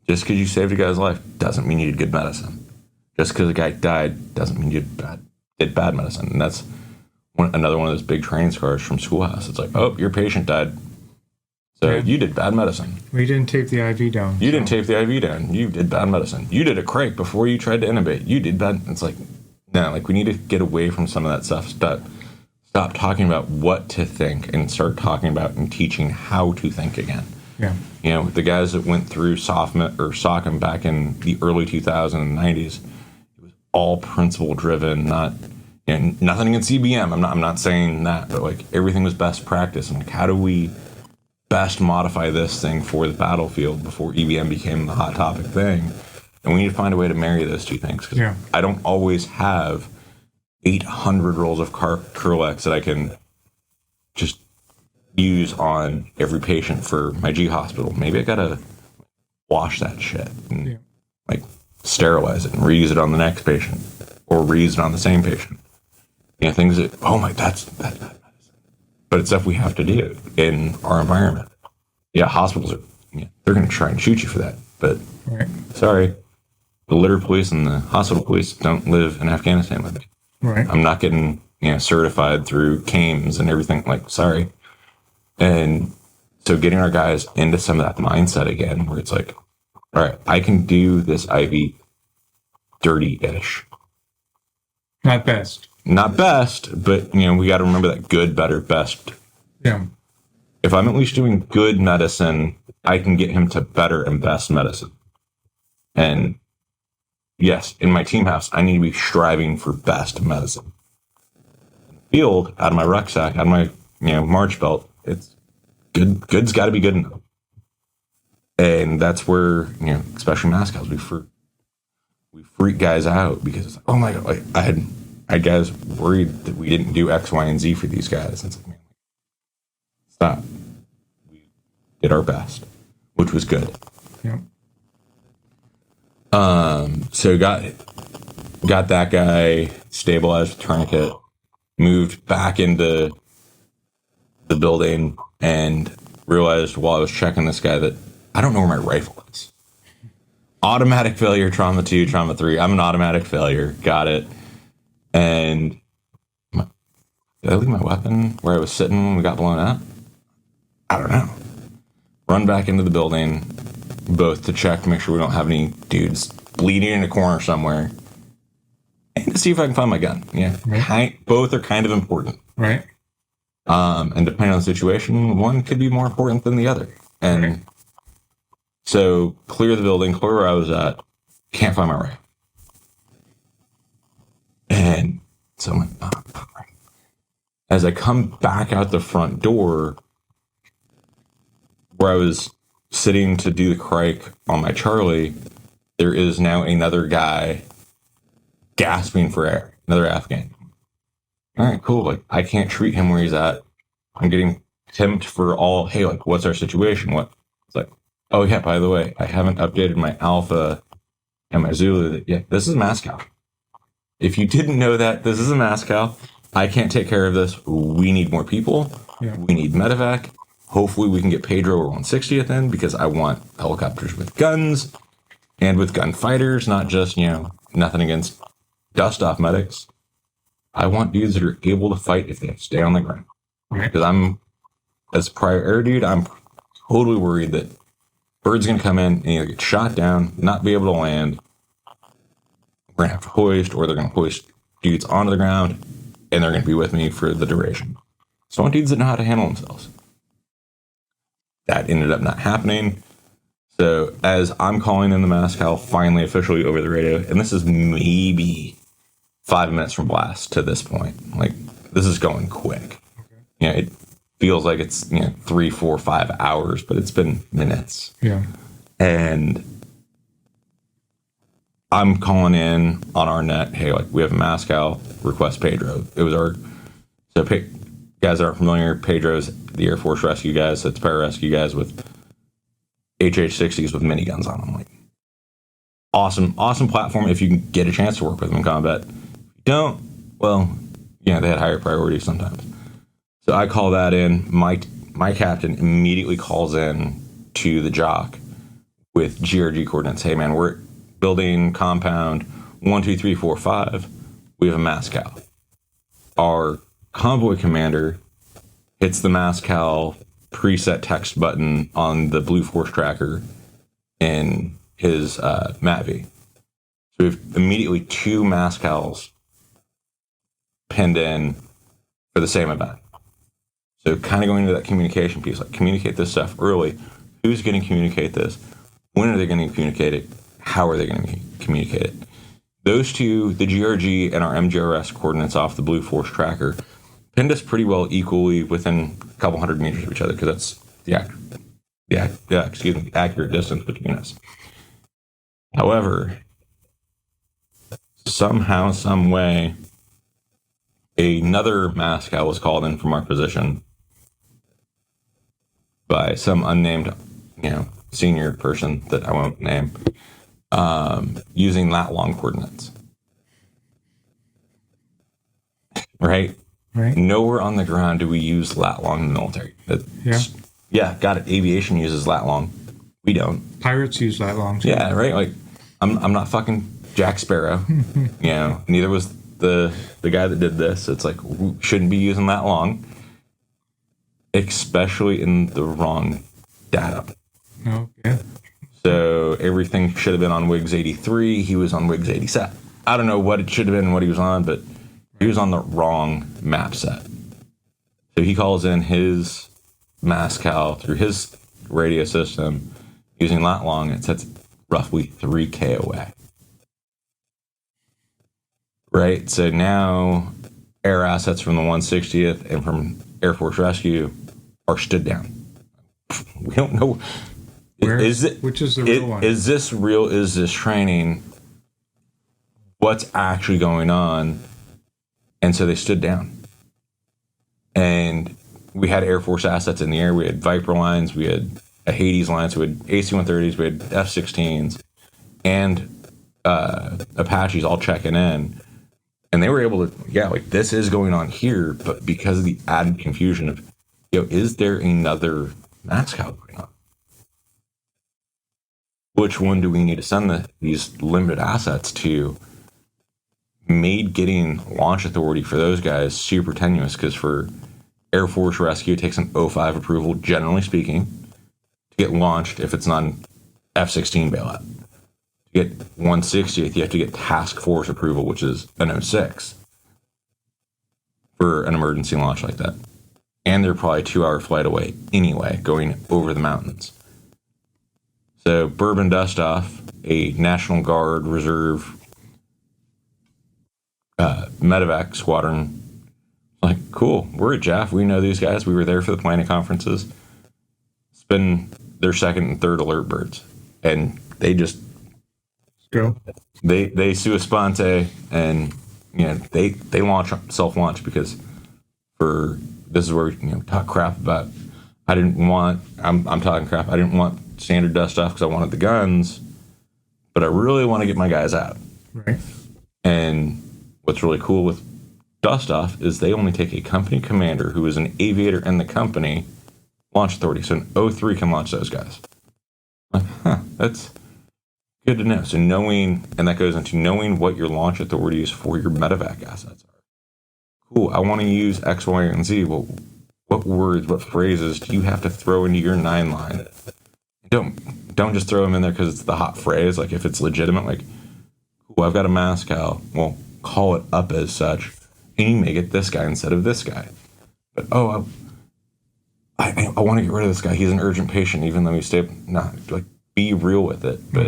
just because you saved a guy's life doesn't mean you did good medicine. Just because a guy died doesn't mean you did bad medicine. And that's another one of those big training scars from schoolhouse. It's oh, your patient died. So you did bad medicine. We didn't tape the IV down. You didn't tape the IV down. You did bad medicine. You did a crate before you tried to intubate. You did bad. It's no, we need to get away from some of that stuff. Stop talking about what to think and start talking about and teaching how to think again. Yeah. The guys that went through SOCM back in the early 2000s and 90s, it was all principle driven, not, And nothing against CBM. I'm not saying that, but like everything was best practice. And like, how do we best modify this thing for the battlefield before EBM became the hot topic thing? And we need to find a way to marry those two things. Because I don't always have 800 rolls of cruelest that I can just use on every patient for my G hospital. Maybe I gotta wash that shit and like sterilize it and reuse it on the next patient, or reuse it on the same patient. You know, things that, oh my, that's that. But it's stuff we have to do in our environment. Yeah, hospitals are, they're going to try and shoot you for that. But sorry, the litter police and the hospital police don't live in Afghanistan with me. Right. I'm not getting, certified through CAMES and everything. Like, sorry. And so getting our guys into some of that mindset again, where it's like, all right, I can do this IV dirty-ish. Not best. Not best, but, we got to remember that good, better, best. Yeah. If I'm at least doing good medicine, I can get him to better and best medicine. And yes, in my team house, I need to be striving for best medicine. Field, out of my rucksack, out of my, March belt, it's good. Good's got to be good enough. And that's where, especially MASCALs, we freak guys out because it's like, oh my God, like I had guys worried that we didn't do X, Y, and Z for these guys. It's like, man, stop. We did our best, which was good. Yeah. So got that guy stabilized with tourniquet, moved back into the building, and realized while I was checking this guy that I don't know where my rifle is. Automatic failure, trauma 2, trauma 3. I'm an automatic failure. Got it. And did I leave my weapon where I was sitting when we got blown up? I don't know. Run back into the building, both to check to make sure we don't have any dudes bleeding in a corner somewhere, and to see if I can find my gun. Yeah, right. Both are kind of important. Right. And depending on the situation, one could be more important than the other. And so clear the building, clear where I was at, can't find my rifle. And so I'm like, oh. As I come back out the front door where I was sitting to do the crike on my Charlie, there is now another guy gasping for air, another Afghan. All right, cool. Like, I can't treat him where he's at. I'm getting tipped for all, hey, like, what's our situation? What? It's like, oh, yeah, by the way, I haven't updated my Alpha and my Zulu. Yeah, this is MASCAL. If you didn't know that, this is a MASCAL. I can't take care of this. We need more people. Yeah. We need medevac. Hopefully we can get Pedro or 160th in, because I want helicopters with guns and with gunfighters, not just, nothing against dust-off medics. I want dudes that are able to fight if they have to stay on the ground. Because as prior air dude, I'm totally worried that bird's going to come in and either get shot down, not be able to land. We're going to have to hoist, or they're going to hoist dudes onto the ground, and they're going to be with me for the duration. So I want dudes that know how to handle themselves. That ended up not happening. So as I'm calling in the MASCAL finally officially over the radio, and this is maybe 5 minutes from blast to this point. Like, this is going quick. Okay. It feels like it's 3, 4, 5 hours, but it's been minutes. Yeah. And I'm calling in on our net, hey, like, we have a MASCAL, request Pedro. It was our, so guys that aren't familiar, Pedro's the Air Force rescue guys. It's pararescue guys with HH-60s with miniguns on them. Like, awesome platform if you can get a chance to work with them in combat. If you don't, well, they had higher priorities sometimes. So I call that in. My captain immediately calls in to the jock with GRG coordinates. Hey, man, we're building compound 1, 2, 3, 4, 5. We have a MASCAL. Our convoy commander hits the MASCAL preset text button on the Blue Force tracker in his MATV. So we have immediately 2 MASCALs pinned in for the same event. So kind of going into that communication piece, like, communicate this stuff early. Who's going to communicate this? When are they going to communicate it? How are they going to communicate it? those two, the GRG and our MGRS coordinates off the Blue Force tracker, pinned us pretty well equally within a couple hundred meters of each other, because that's the accurate distance between us. However, somehow, some way, another MASCAL was called in from our position by some unnamed, senior person that I won't name, using lat long coordinates. Right? Nowhere on the ground do we use lat long in the military. Got it. Aviation uses lat long. We don't. Pirates use lat long too. Yeah, right. Like, I'm not fucking Jack Sparrow. Neither was the guy that did this. It's like, we shouldn't be using lat long, especially in the wrong data. Oh, yeah. So everything should have been on WIGS 83. He was on WIGS 87. I don't know what it should have been and what he was on, but he was on the wrong map set. So he calls in his MASCAL through his radio system using lat long. It sets roughly 3K away. Right? So now air assets from the 160th and from Air Force Rescue are stood down. We don't know. Which is the real one? Is this real? Is this training? What's actually going on? And so they stood down. And we had Air Force assets in the air. We had Viper lines. We had a Hades line. So we had AC-130s. We had F-16s. And Apaches all checking in. And they were able to, this is going on here. But because of the added confusion of, is there another MASCAL going on? Which one do we need to send these limited assets to? Made getting launch authority for those guys super tenuous, because for Air Force Rescue, it takes an 05 approval, generally speaking, to get launched if it's not an F-16 bailout. To get 160th, you have to get task force approval, which is an 06 for an emergency launch like that. And they're probably a 2-hour flight away anyway, going over the mountains. So Bourbon Dustoff, a National Guard Reserve medevac squadron, like, cool, we're at JAF. We know these guys. We were there for the planning conferences. It's been their second and third alert birds. And they just go. They sua sponte, and they launch, self-launch, because this is where we talk crap about. I'm talking crap. I didn't want standard dust off because I wanted the guns, but I really want to get my guys out. Right. And what's really cool with dust off is they only take a company commander who is an aviator in the company launch authority. So an 03 can launch those guys. Like, that's good to know. So and that goes into knowing what your launch authorities for your medevac assets are. Cool. I want to use X, Y, and Z. Well, what words, what phrases do you have to throw into your 9 line? Don't just throw them in there because it's the hot phrase. Like, if it's legitimate, like, cool, I've got a MASCAL. Well, call it up as such, and you may get this guy instead of this guy. But I want to get rid of this guy. He's an urgent patient, even though he's be real with it. But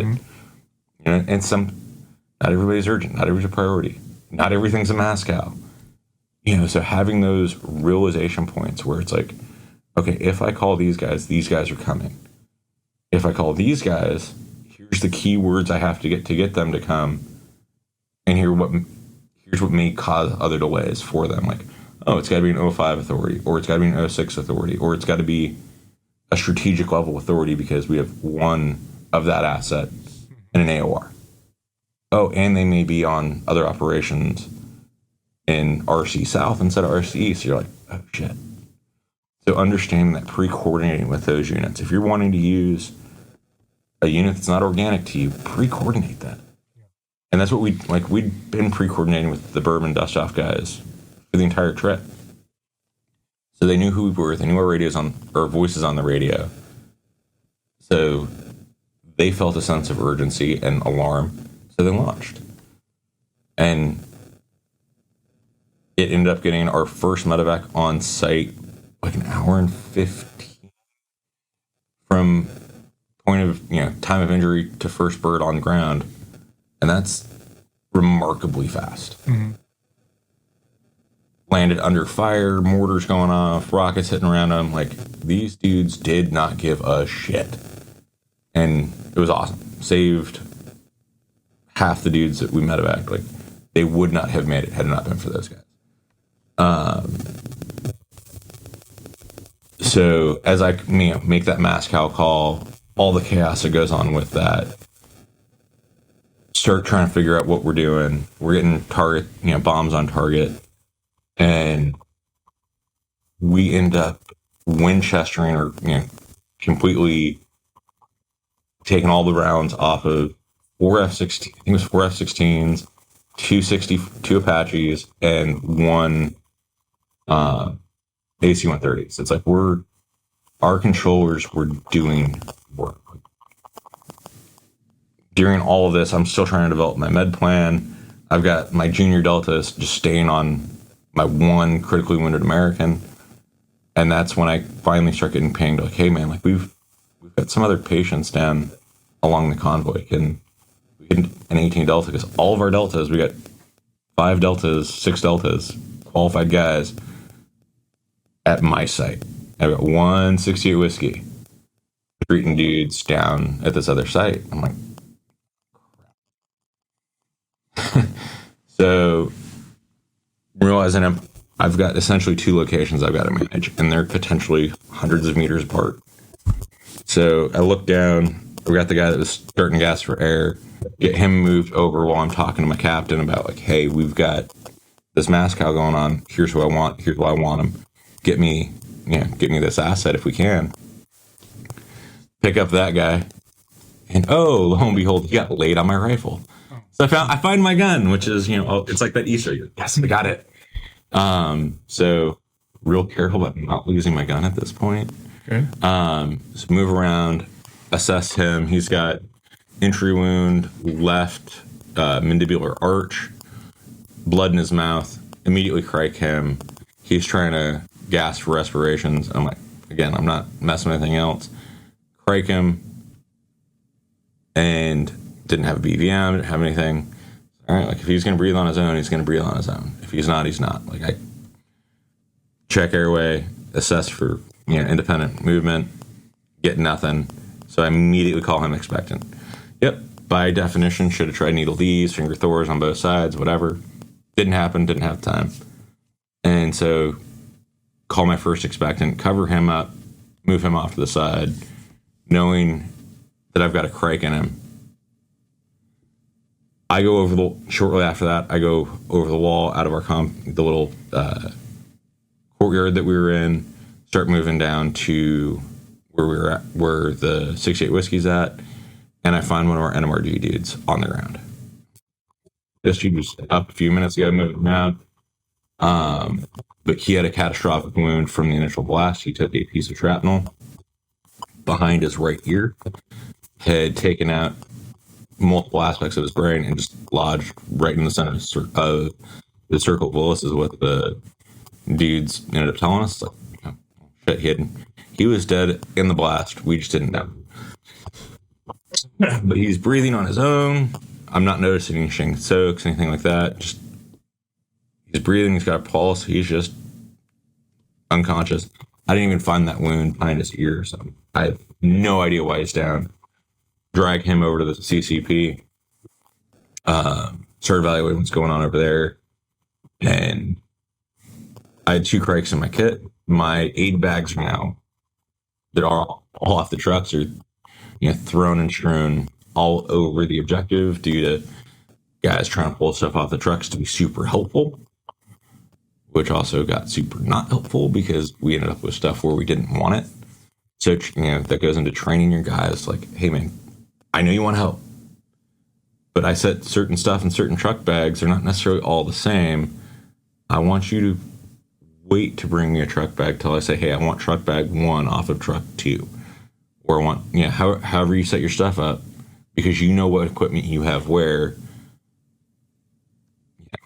and not everybody's urgent. Not everybody's a priority. Not everything's a MASCAL. So having those realization points where it's like, okay, if I call these guys are coming. If I call these guys, here's the key words I have to get them to come, and here's what may cause other delays for them. Like, it's got to be an 05 authority, or it's got to be an 06 authority, or it's got to be a strategic level authority because we have one of that asset in an AOR. And they may be on other operations in RC South instead of RC East. You're like, oh shit. So understanding that, pre-coordinating with those units. If you're wanting to use a unit that's not organic to you, pre-coordinate that. And that's what we'd been pre-coordinating with the Bourbon Dustoff guys for the entire trip. So they knew who we were. They knew our voices on the radio. So they felt a sense of urgency and alarm. So they launched. And it ended up getting our first medevac on site like an hour and 15 from point of time of injury to first bird on the ground. And that's remarkably fast. Landed under fire, mortars going off, rockets hitting around them. Like, these dudes did not give a shit. And it was awesome. Saved half the dudes that we medevaced. Like, they would not have made it had it not been for those guys. So as I make that MASCAL call, all the chaos that goes on with that, start trying to figure out what we're doing. We're getting target, bombs on target, and we end up Winchestering or completely taking all the rounds off of 4 F-16. I think it was 4 F-16s, 2 Apaches, and 1 AC-130s. It's like our controllers were doing work. During all of this, I'm still trying to develop my med plan. I've got my junior deltas just staying on my 1 critically wounded American. And that's when I finally start getting pinged, like, hey man, like we've got some other patients down along the convoy. Can we get an 18 delta? Because all of our deltas, we got 5 deltas, 6 deltas, qualified guys at my site. I've got 168 whiskey treating dudes down at this other site. I'm like, crap. So realizing I've got essentially 2 locations I've got to manage, and they're potentially hundreds of meters apart. So I look down, we got the guy that was starting gas for air, get him moved over while I'm talking to my captain about, like, hey, we've got this MASCAL going on. Here's who I want. Here's why I want him. Get me this asset if we can. Pick up that guy, and lo and behold, he got laid on my rifle. So I find my gun, which is, it's like that Easter egg. Yes, I got it. So real careful about not losing my gun at this point. Okay. Just move around, assess him. He's got entry wound, left mandibular arch, blood in his mouth. Immediately crike him. He's trying to gas for respirations. I'm like, again, I'm not messing with anything else. Crike him, and didn't have a BVM, didn't have anything. All right, like, if he's going to breathe on his own, he's going to breathe on his own. If he's not, he's not. Like, I check airway, assess for independent movement, get nothing. So I immediately call him expectant. Yep, by definition, should have tried needle D's, finger Thors on both sides, whatever. Didn't happen, didn't have time. And so call my first expectant, cover him up, move him off to the side, knowing that I've got a crike in him. I go over shortly after that, I go over the wall out of our the little courtyard that we were in, start moving down to where we were at, where the 68 whiskey's at, and I find one of our NMRG dudes on the ground. This dude was up a few minutes ago, moving around, but he had a catastrophic wound from the initial blast. He took a piece of shrapnel behind his right ear, had taken out multiple aspects of his brain and just lodged right in the center of the circle of Willis, is what the dudes ended up telling us. Like, shit, he was dead in the blast. We just didn't know. But he's breathing on his own. I'm not noticing any shin soaks, anything like that. Just he's breathing. He's got a pulse. He's just unconscious. I didn't even find that wound behind his ear, so I have no idea why he's down. Drag him over to the CCP, start evaluating what's going on over there. And I had 2 crikes in my kit. My aid bags now that are all off the trucks are thrown and strewn all over the objective due to guys trying to pull stuff off the trucks to be super helpful, which also got super not helpful because we ended up with stuff where we didn't want it. So that goes into training your guys, like, hey man, I know you want to help, but I set certain stuff in certain truck bags. They're not necessarily all the same. I want you to wait to bring me a truck bag till I say, hey, I want truck bag 1 off of truck 2. Or I want, however you set your stuff up, because you know what equipment you have where.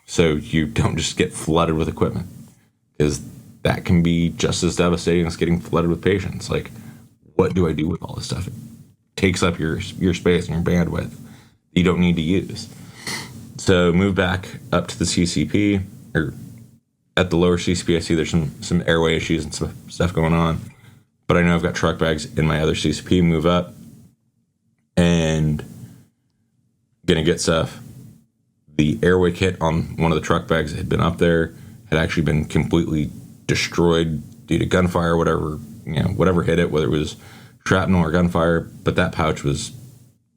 So you don't just get flooded with equipment, because that can be just as devastating as getting flooded with patients. Like, what do I do with all this stuff? It takes up your space and your bandwidth you don't need to use. So move back up to the CCP, or at the lower CCP. I see there's some airway issues and stuff going on. But I know I've got truck bags in my other CCP. Move up and gonna get stuff. The airway kit on one of the truck bags that had been up there had actually been completely destroyed due to gunfire, whatever hit it, whether it was shrapnel or gunfire. But that pouch was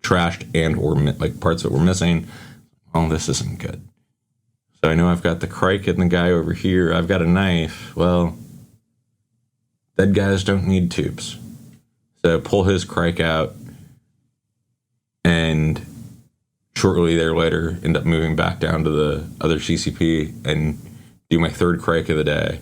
trashed and or like parts that were missing. Oh, this isn't good. So I know I've got the crike and the guy over here. I've got a knife. Well, dead guys don't need tubes. So pull his crike out, and shortly later end up moving back down to the other CCP and do my third crike of the day.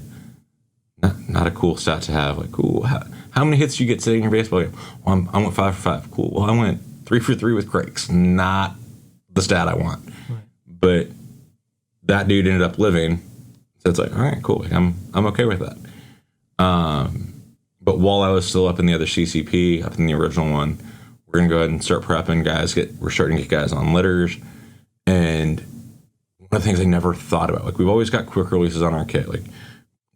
Not a cool stat to have. Like, cool. How many hits do you get sitting in your baseball game? Well, I went 5 for 5. Cool. Well, I went 3 for 3 with crikes. Not the stat I want. Right. But that dude ended up living. So it's like, all right, cool. I'm okay with that. But while I was still up in the other CCP, up in the original one, we're going to go ahead and start prepping guys. We're starting to get guys on litters. And one of the things I never thought about, like, we've always got quick releases on our kit. Like,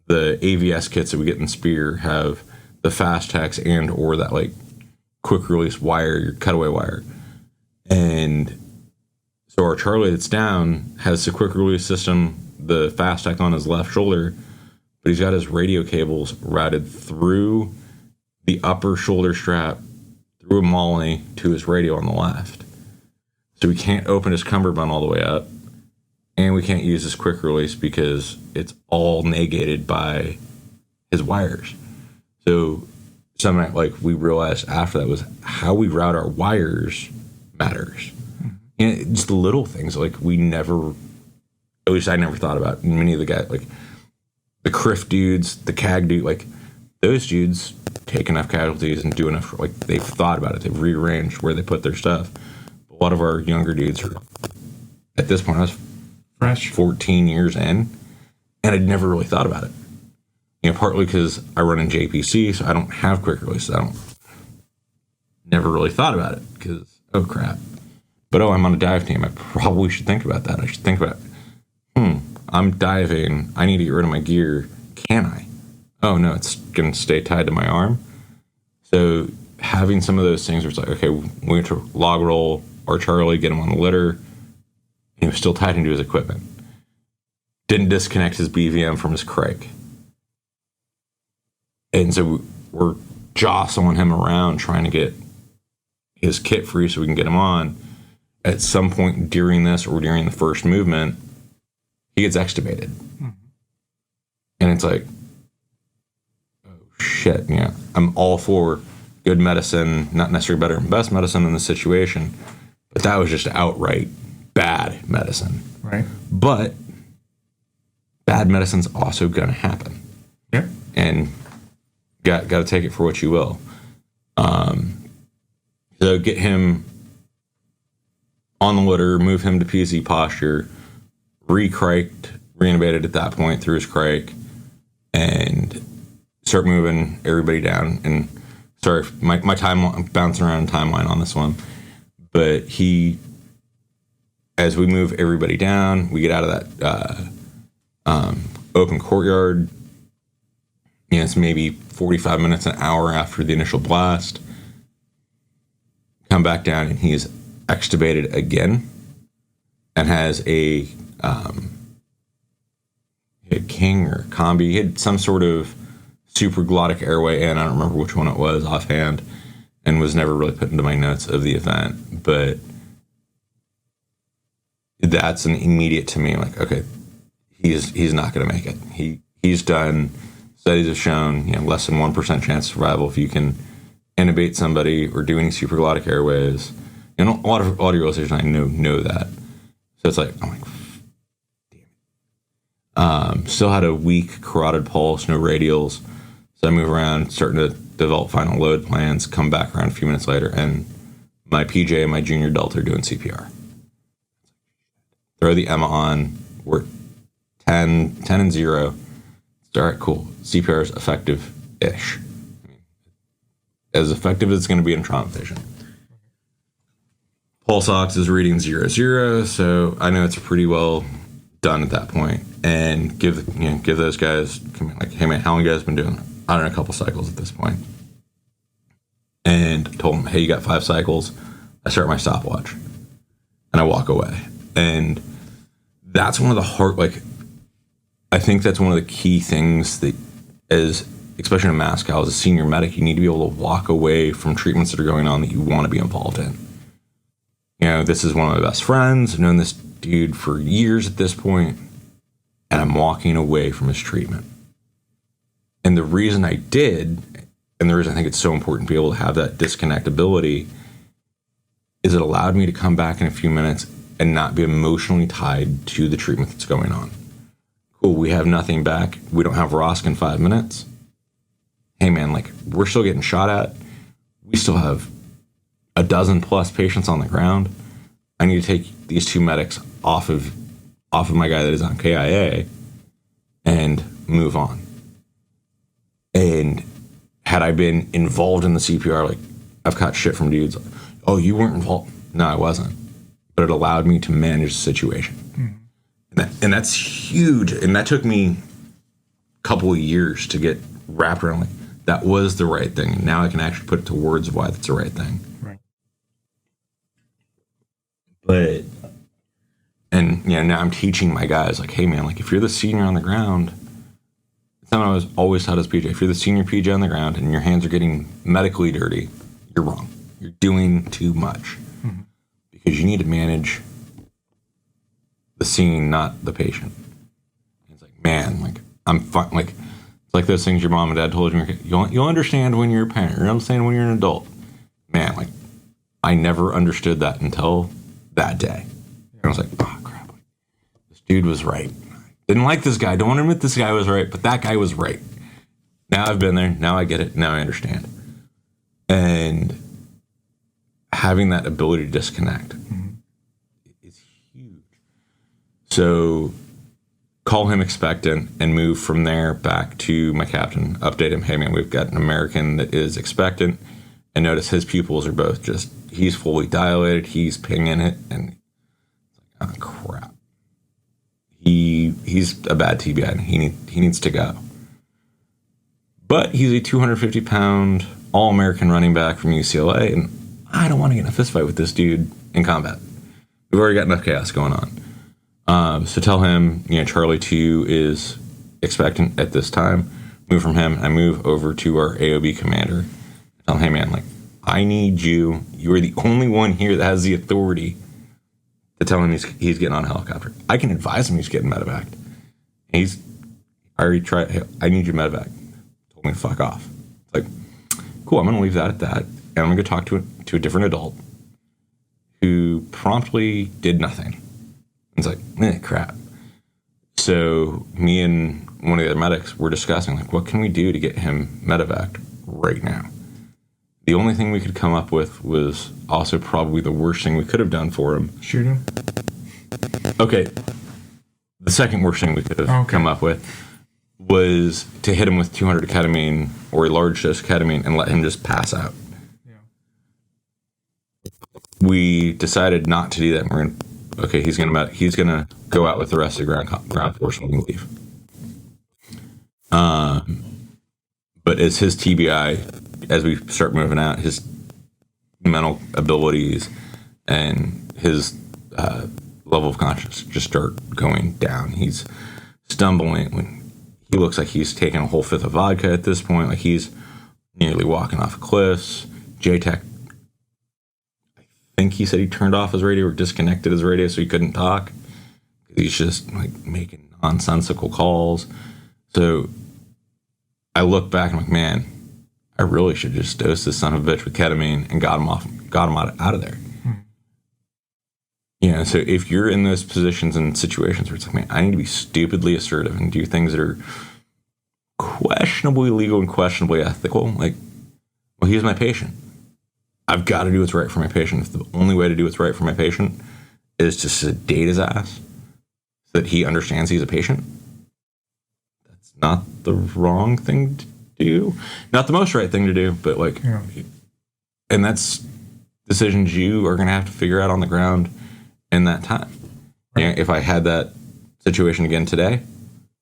the AVS kits that we get in Spear have the fast tex and or that, like, quick release wire, your cutaway wire. And so our Charlie that's down has the quick release system, the fast tech on his left shoulder, but he's got his radio cables routed through the upper shoulder strap, through a molly to his radio on the left. So we can't open his cummerbund all the way up, and we can't use his quick release because it's all negated by his wires. So something like we realized after that was how we route our wires matters. And just the little things, like we never, at least I never thought about. And many of the guys, like the CRIF dudes, the CAG dude, like those dudes take enough casualties and do enough, like they've thought about it. They've rearranged where they put their stuff. A lot of our younger dudes are, at this point, I was fresh 14 years in, and I'd never really thought about it. You know, partly because I run in JPC, so I don't have quick release. Never really thought about it because, oh crap. But I'm on a dive team. I probably should think about that. I should think about, I'm diving. I need to get rid of my gear. Can I? Oh no, it's going to stay tied to my arm. So having some of those things where it's like, okay, we went to log roll our Charlie, get him on the litter, and he was still tied into his equipment. Didn't disconnect his BVM from his crike. And so we're jostling him around trying to get his kit free so we can get him on. At some point during this or during the first movement, he gets extubated. Mm-hmm. And it's like, oh shit, yeah. I'm all for good medicine, not necessarily better and best medicine in this situation, but that was just outright bad medicine. Right. But bad medicine's also gonna happen. Yeah. And got to take it for what you will. So get him on the litter, move him to PZ posture, re-criked, reintubated at that point through his crike, and start moving everybody down. And sorry, my time, I'm bouncing around timeline on this one, but as we move everybody down, we get out of that open courtyard. You know, it's maybe 45 minutes, an hour after the initial blast. Come back down, and he's extubated again, and has a King or Combi. He had some sort of supraglottic airway in. I don't remember which one it was offhand, and was never really put into my notes of the event. But that's an immediate to me, like, okay, he's not going to make it. He's done. Studies have shown, you know, less than 1% chance of survival if you can intubate somebody or do any supraglottic airways. You know, a lot of your listeners I know that. So it's like, I'm like, damn it. Still had a weak carotid pulse, no radials. So I move around, starting to develop final load plans, come back around a few minutes later, and my PJ and my junior Delta are doing CPR. Throw the Emma on. We're 10 and 0. All right, cool. CPR is effective-ish. As effective as it's going to be in trauma patient. Pulse ox is reading 0, so I know it's pretty well done at that point. And give those guys, like, hey man, how long you guys been doing? I don't know, a couple cycles at this point. And told them, hey, you got 5 cycles. I start my stopwatch and I walk away. And that's one of the I think that's one of the key things that, especially in MASCAL, as a senior medic, you need to be able to walk away from treatments that are going on that you want to be involved in. This is one of my best friends. I've known this dude for years at this point, and I'm walking away from his treatment. And the reason I did, and the reason I think it's so important to be able to have that disconnectability, is it allowed me to come back in a few minutes and not be emotionally tied to the treatment that's going on. Cool, we have nothing back. We don't have ROSC in 5 minutes. Hey man, like, we're still getting shot at. We still have a dozen plus patients on the ground. I need to take these 2 medics off of my guy that is on KIA and move on. And had I been involved in the CPR, like, I've caught shit from dudes, like, oh, you weren't involved. No, I wasn't. But it allowed me to manage the situation. And that's huge. And that took me a couple of years to get wrapped around, like, that was the right thing. And now I can actually put it to words of why that's the right thing. Right. But, and now I'm teaching my guys, like, hey man, like, if you're the senior on the ground, it's not what I was always taught as PJ. If you're the senior PJ on the ground and your hands are getting medically dirty, you're wrong. You're doing too much. Because you need to manage the scene, not the patient. It's like, man, like, I'm fine. Like, it's like those things your mom and dad told you. You'll understand when you're a parent. You'll understand when you're an adult. Man, like, I never understood that until that day. And I was like, oh, crap. This dude was right. Didn't like this guy. Don't want to admit this guy was right, but that guy was right. Now I've been there. Now I get it. Now I understand. And having that ability to disconnect is huge. So call him expectant and move from there back to my captain. Update him, hey man, we've got an American that is expectant. And notice his pupils are both just, he's fully dilated, he's pinging it, and it's like, oh crap. He's a bad TBI and he needs to go. But he's a 250-pound All-American running back from UCLA, and I don't want to get in a fist fight with this dude in combat. We've already got enough chaos going on. So tell him, Charlie 2 is expectant at this time. Move from him. I move over to our AOB commander. Tell him, hey man, like, I need you. You are the only one here that has the authority to tell him he's getting on a helicopter. I can advise him he's getting medevac. I already tried. Hey, I need you medevac. Told me to fuck off. It's like, cool. I'm going to leave that at that. And I'm going to go talk to a different adult who promptly did nothing. It's like, crap. So me and one of the other medics were discussing, like, what can we do to get him medevac right now? The only thing we could come up with was also probably the worst thing we could have done for him. Shoot him? Okay. The second worst thing we could have come up with was to hit him with 200 ketamine or a large dose of ketamine and let him just pass out. We decided not to do that. We're he's gonna go out with the rest of the ground force and we can leave. But as his TBI, as we start moving out, his mental abilities and his level of consciousness just start going down. He's stumbling when he looks like he's taking a whole fifth of vodka at this point. Like he's nearly walking off cliffs. JTech, I think he said he turned off his radio or disconnected his radio so he couldn't talk. He's just like making nonsensical calls. So I look back and I'm like, man, I really should just dose this son of a bitch with ketamine and got him out of there. So if you're in those positions and situations where it's like, man, I need to be stupidly assertive and do things that are questionably legal and questionably ethical, like, well, he's my patient. I've got to do what's right for my patient. If the only way to do what's right for my patient is to sedate his ass so that he understands he's a patient, that's not the wrong thing to do. Not the most right thing to do, but like, and that's decisions you are going to have to figure out on the ground in that time. Right. You know, if I had that situation again today,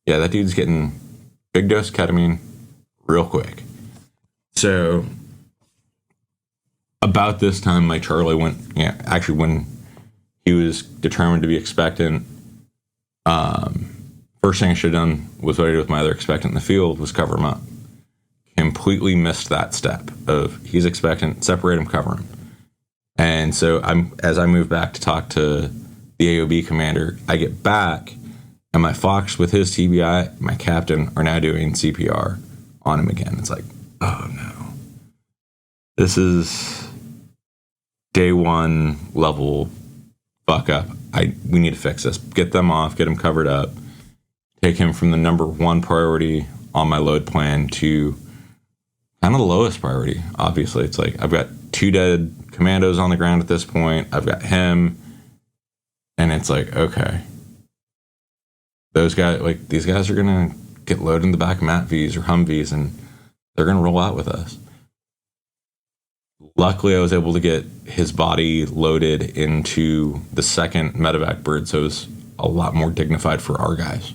yeah, that dude's getting big dose ketamine real quick. So about this time, my Charlie went, actually when he was determined to be expectant, first thing I should have done was what I did with my other expectant in the field was cover him up. Completely missed that step of he's expectant, separate him, cover him. And so as I move back to talk to the AOB commander, I get back and my Fox with his TBI, my captain are now doing CPR on him again. It's like, oh no. This is day one level fuck up. We need to fix this. Get them off, get him covered up, take him from the number one priority on my load plan to kind of the lowest priority. Obviously, it's like I've got 2 dead commandos on the ground at this point. I've got him, and it's like, okay, those guys, like these guys are gonna get loaded in the back of MATVs or Humvees, and they're gonna roll out with us. Luckily, I was able to get his body loaded into the second medevac bird, so it was a lot more dignified for our guys.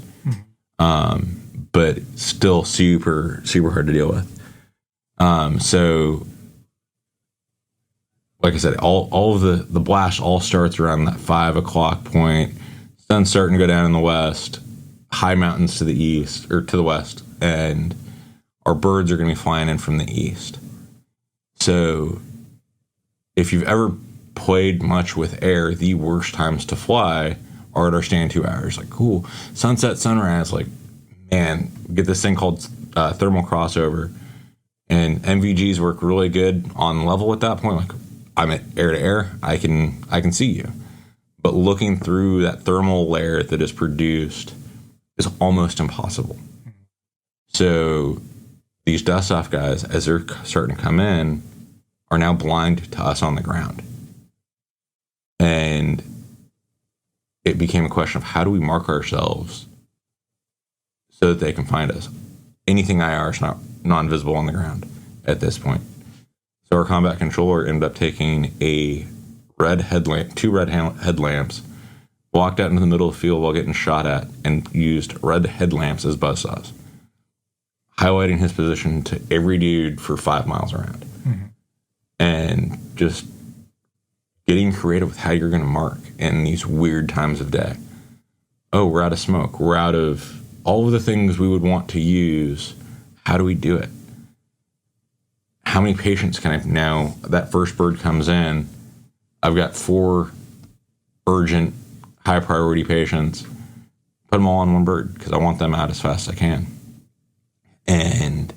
But still super, super hard to deal with. So, like I said, all of the blast all starts around that 5 o'clock point. Sun's starting to go down in the west, high mountains to the east or to the west, and our birds are going to be flying in from the east. So if you've ever played much with air, the worst times to fly are at our stand 2 hours. Like, cool, sunset, sunrise. Like, man, we get this thing called thermal crossover, and MVGs work really good on level at that point. Like, I'm at air to air, I can see you, but looking through that thermal layer that is produced is almost impossible. So these dust off guys, as they're starting to come in, are now blind to us on the ground. And it became a question of how do we mark ourselves so that they can find us. Anything IR is not non-visible on the ground at this point. So our combat controller ended up taking a red headlamp, 2 red headlamps, walked out into the middle of the field while getting shot at, and used red headlamps as buzzsaws, highlighting his position to every dude for 5 miles around. Mm-hmm. And just getting creative with how you're going to mark in these weird times of day. Oh, we're out of smoke. We're out of all of the things we would want to use. How do we do it? How many patients can I now, that first bird comes in, I've got 4 urgent, high priority patients, put them all on one bird because I want them out as fast as I can. And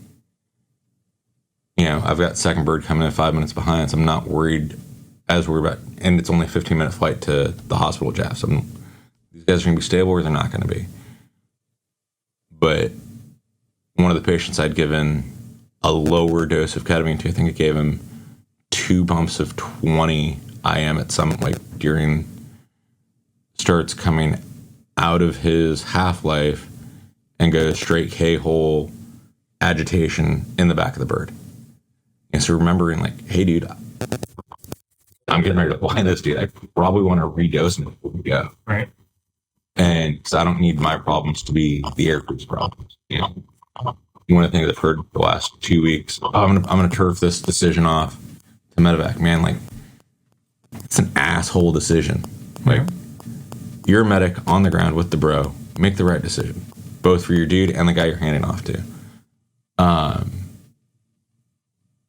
I've got second bird coming in 5 minutes behind, so I'm not worried about, and it's only a 15-minute flight to the hospital, Jeff. So these guys are going to be stable or they're not going to be. But one of the patients I'd given a lower dose of ketamine to, I think it gave him 2 bumps of 20 IM at some, like during, starts coming out of his half-life and goes straight K-hole agitation in the back of the bird. And so remembering, like, hey, dude, I'm getting ready to fly this dude. I probably want to redose him before we go. Right. And because I don't need my problems to be the air crew's problems. One of the things I've heard the last 2 weeks, I'm gonna turf this decision off to medevac. Man, like, it's an asshole decision. Like, you're a medic on the ground with the bro. Make the right decision, both for your dude and the guy you're handing off to.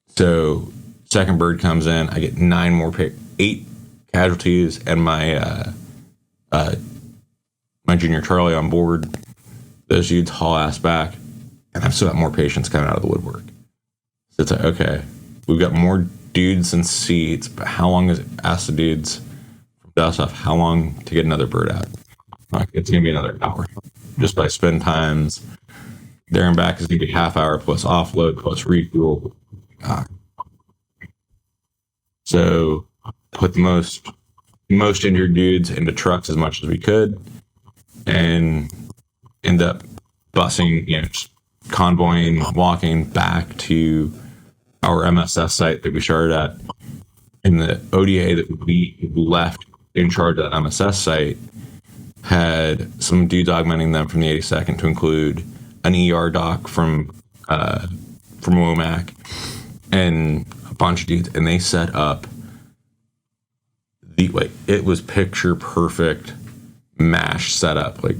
So second bird comes in, I get 8 casualties, and my my junior Charlie on board. Those dudes haul ass back, and I've still got more patients coming out of the woodwork. So it's like, okay, we've got more dudes and seats, but how long is it? Ask the dudes from dust off, how long to get another bird out? Like, it's gonna be another hour. Just by spend times there and back is gonna be half hour plus offload plus refuel. So put the most injured dudes into trucks as much as we could, and end up busing, just convoying, walking back to our MSS site that we started at, And the ODA that we left in charge of the MSS site had some dudes augmenting them from the 82nd to include an ER doc from WOMAC and a bunch of dudes, and they set up it was picture perfect MASH setup. Like,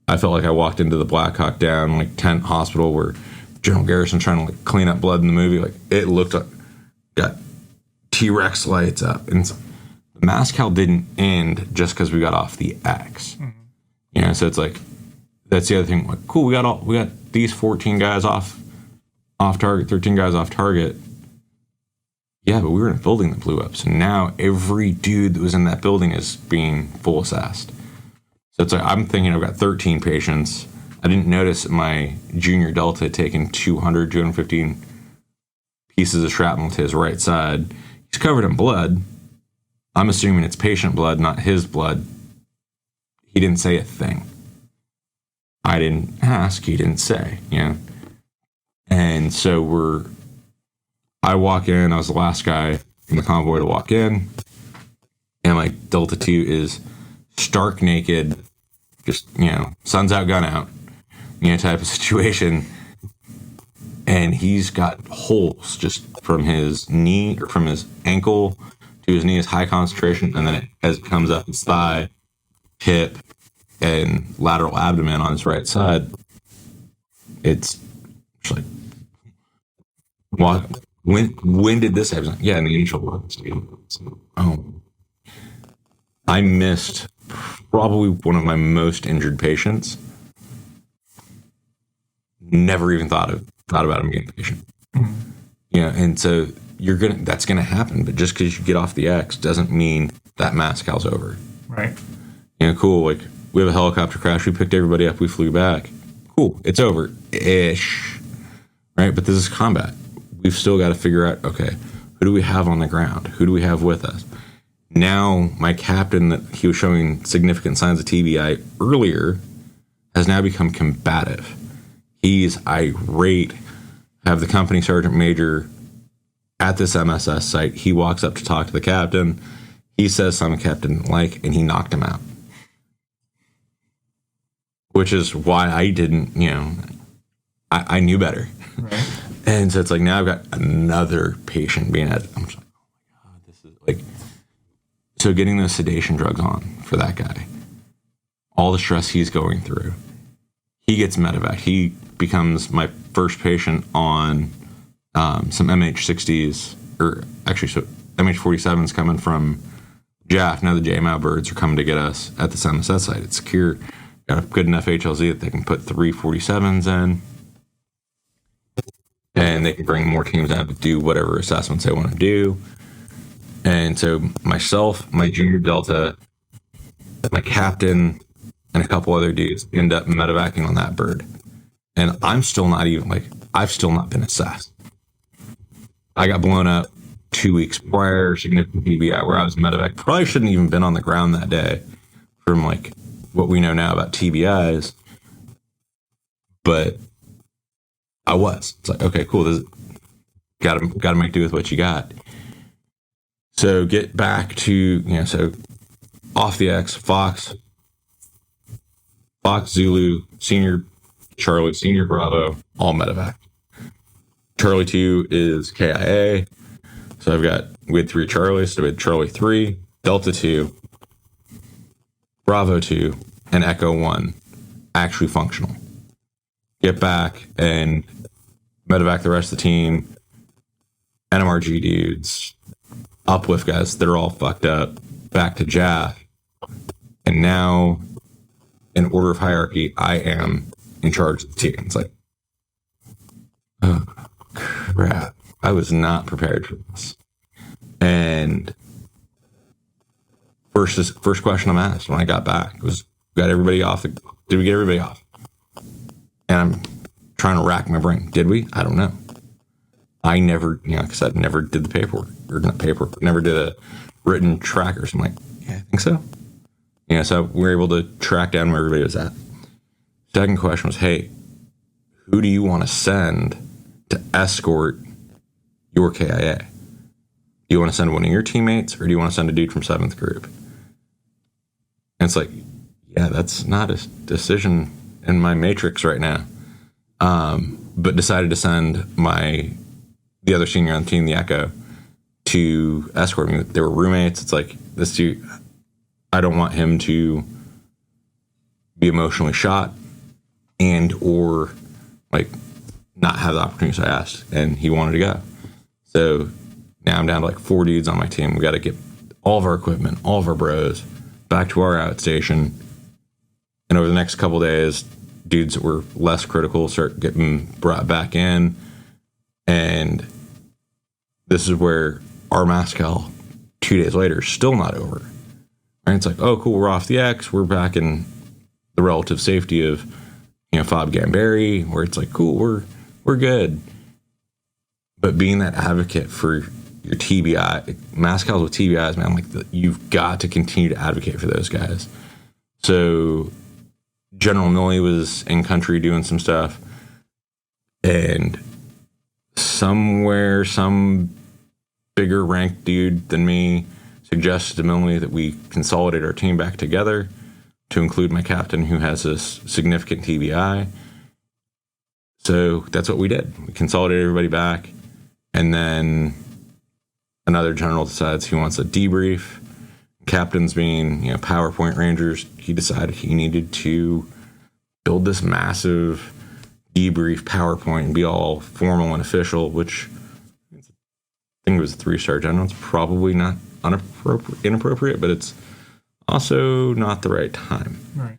I felt like I walked into the Black Hawk Down tent hospital where General Garrison's trying to clean up blood in the movie. Like, it looked like got T-Rex lights up, and MASCAL didn't end just because we got off the X. Mm-hmm. So it's like, that's the other thing. Like, cool, we got these 14 guys off target, 13 guys off target. Yeah, but we were in a building that blew up. So now every dude that was in that building is being full assessed. So it's like, I'm thinking I've got 13 patients. I didn't notice my junior Delta had taken 215 pieces of shrapnel to his right side. He's covered in blood. I'm assuming it's patient blood, not his blood. He didn't say a thing. I didn't ask. He didn't say, And so I walk in. I was the last guy in the convoy to walk in. And Delta 2 is stark naked, just, sun's out, gun out, type of situation. And he's got holes just from his knee or from his ankle to his knee is high concentration. And then as it comes up his thigh, hip, and lateral abdomen on his right side, it's just like, what? When did this happen? Yeah, in the initial ones. I missed probably one of my most injured patients. Never even thought about him getting patient. Mm-hmm. And so that's gonna happen. But just because you get off the X doesn't mean that MASCAL's over. Right. Cool. Like, we have a helicopter crash. We picked everybody up. We flew back. Cool. It's over ish. Right. But this is combat. We've still got to figure out, okay, who do we have on the ground? Who do we have with us? Now, my captain that he was showing significant signs of TBI earlier has now become combative. He's irate. Have the company sergeant major at this MSS site. He walks up to talk to the captain. He says something the captain didn't like, and he knocked him out. Which is why I didn't, I knew better. Right. And so it's like, now I've got another patient being at, I'm just like, oh my God, this is like, so getting those sedation drugs on for that guy, all the stress he's going through, he gets medevac. He becomes my first patient on some MH60s, or actually, so MH47s coming from JAF. Now the JMAL birds are coming to get us at the MSS site. It's secure. Got a good enough HLZ that they can put 347s in. And they can bring more teams out to do whatever assessments they want to do. And so myself, my junior Delta, my captain, and a couple other dudes end up medevacing on that bird. And I'm still not even, I've still not been assessed. I got blown up 2 weeks prior, significant TBI, where I was medevac. Probably shouldn't even been on the ground that day from what we know now about TBIs. But I was. It's like, okay, cool. This got to make do with what you got. So get back to, so off the X, Fox, Zulu, Senior Charlie, Senior Bravo, all medevac. Charlie 2 is KIA. So we had 3 Charlies. So we had Charlie 3, Delta 2, Bravo 2, and Echo 1 actually functional. Get back and medevac the rest of the team, NMRG dudes, uplift guys that are all fucked up, back to JAF. And now, in order of hierarchy, I am in charge of the team. It's like, oh, crap. I was not prepared for this. And first question I'm asked when I got back was, did we get everybody off? And I'm trying to rack my brain. Did we? I don't know. I never, like I said, never did the paperwork, or not paperwork, never did a written tracker. So I'm like, yeah, I think so. So we were able to track down where everybody was at. Second question was, hey, who do you want to send to escort your KIA? Do you want to send one of your teammates, or do you want to send a dude from 7th group? And it's like, yeah, that's not a decision in my matrix right now. But decided to send the other senior on the team, the Echo, to escort me. They were roommates. It's like, this dude, I don't want him to be emotionally shot and or like not have the opportunity. So I asked, and he wanted to go. So now I'm down to like 4 dudes on my team. We got to get all of our equipment, all of our bros back to our outstation. And over the next couple of days, dudes that were less critical start getting brought back in. And this is where our MASCAL 2 days later is still not over. And it's like, oh, cool, we're off the X. We're back in the relative safety of, Fob Gambari, where it's like, cool, we're good. But being that advocate for your TBI, MASCALs with TBIs, man, like you've got to continue to advocate for those guys. So General Milley was in country doing some stuff, and somewhere some bigger ranked dude than me suggested to Milley that we consolidate our team back together to include my captain, who has a significant TBI. So that's what we did. We consolidated everybody back, and then another general decides he wants a debrief. Captains being, PowerPoint Rangers, he decided he needed to build this massive debrief PowerPoint and be all formal and official, which I think it was a 3-star general. It's probably not inappropriate, but it's also not the right time. Right.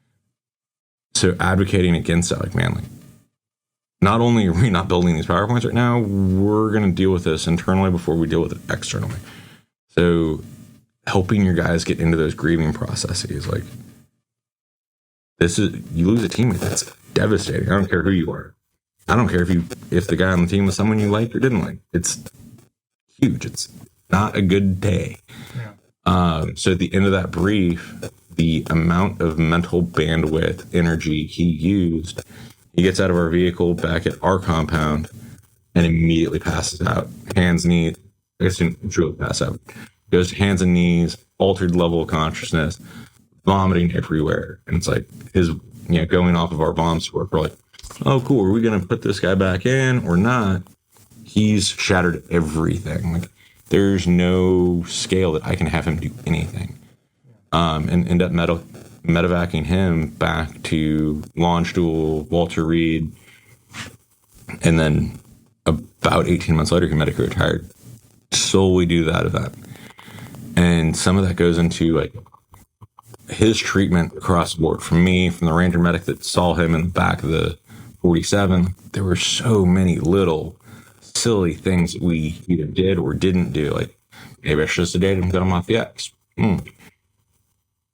So advocating against that, like, man, like, not only are we not building these PowerPoints right now, we're going to deal with this internally before we deal with it externally. So helping your guys get into those grieving processes, like, you lose a teammate, that's devastating. I don't care who you are. I don't care if the guy on the team was someone you liked or didn't like. It's huge. It's not a good day. Yeah. So at the end of that brief, the amount of mental bandwidth, energy he used, he gets out of our vehicle back at our compound and immediately passes out. Hands, knees. I guess he didn't truly pass out. Goes to hands and knees, altered level of consciousness, vomiting everywhere. And it's like his, going off of our bomb score, we're like, oh, cool. Are we going to put this guy back in or not? He's shattered everything. Like, there's no scale that I can have him do anything. And end up medevacing him back to Launch Duel, Walter Reed. And then about 18 months later, he medically retired solely due to that event. And some of that goes into like his treatment across the board. From me, from the Ranger medic that saw him in the back of the 47, there were so many little silly things that we either did or didn't do. Like, maybe I should have sedated him, got him off the X.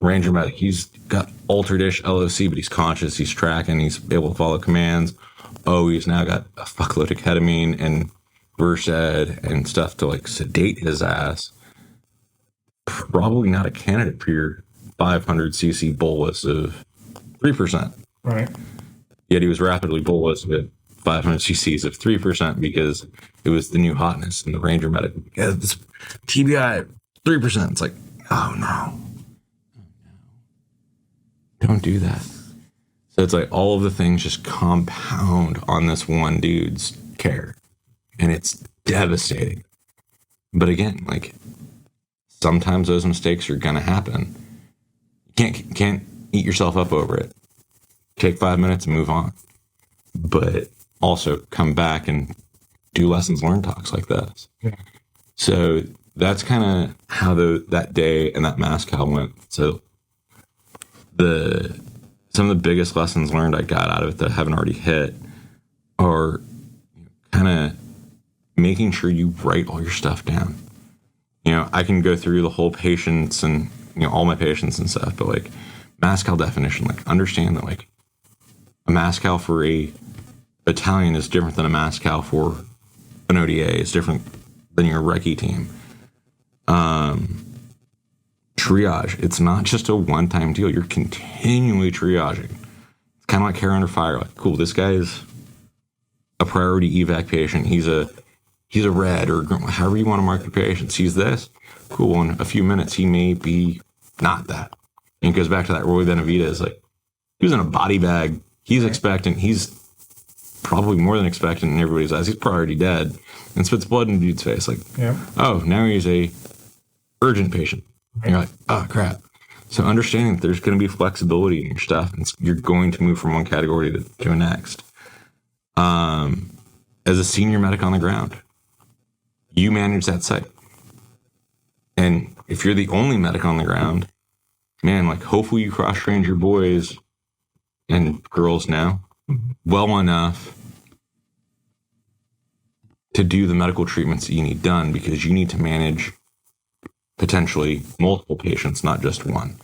Ranger medic, he's got altered-ish LOC, but he's conscious, he's tracking, he's able to follow commands. Oh, he's now got a fuckload of ketamine and Versed and stuff to like sedate his ass. Probably not a candidate for your 500cc bolus of 3%. Right. Yet he was rapidly bolus with 500 cc's of 3% because it was the new hotness in the Ranger medic. Yeah, this TBI 3%. It's like, oh no. Don't do that. So it's like all of the things just compound on this one dude's care. And it's devastating. But again, like, sometimes those mistakes are going to happen. You can't eat yourself up over it. Take 5 minutes and move on. But also come back and do lessons learned talks like this. Yeah. So that's kind of how that day and that MASCAL went. So some of the biggest lessons learned I got out of it that I haven't already hit are kind of making sure you write all your stuff down. I can go through the whole patients and, all my patients and stuff, but like MASCAL definition, like understand that like a MASCAL for a battalion is different than a MASCAL for an ODA, is different than your recce team. Triage, it's not just a one-time deal. You're continually triaging. It's kind of like hair under fire. Like, cool, this guy is a priority evac patient. He's a he's a red, or however you want to mark your patient, sees this. Cool. In a few minutes, he may be not that. And it goes back to that Roy Benavidez. Like, he was in a body bag. He's expectant. He's probably more than expectant in everybody's eyes. He's probably already dead, and spits blood in the dude's face. Like, oh, now he's a urgent patient. And you're like, oh, crap. So understanding that there's going to be flexibility in your stuff, and you're going to move from one category to the next. As a senior medic on the ground, you manage that site. And if you're the only medic on the ground, man, like, hopefully you cross-trained your boys and girls now well enough to do the medical treatments that you need done, because you need to manage potentially multiple patients, not just one.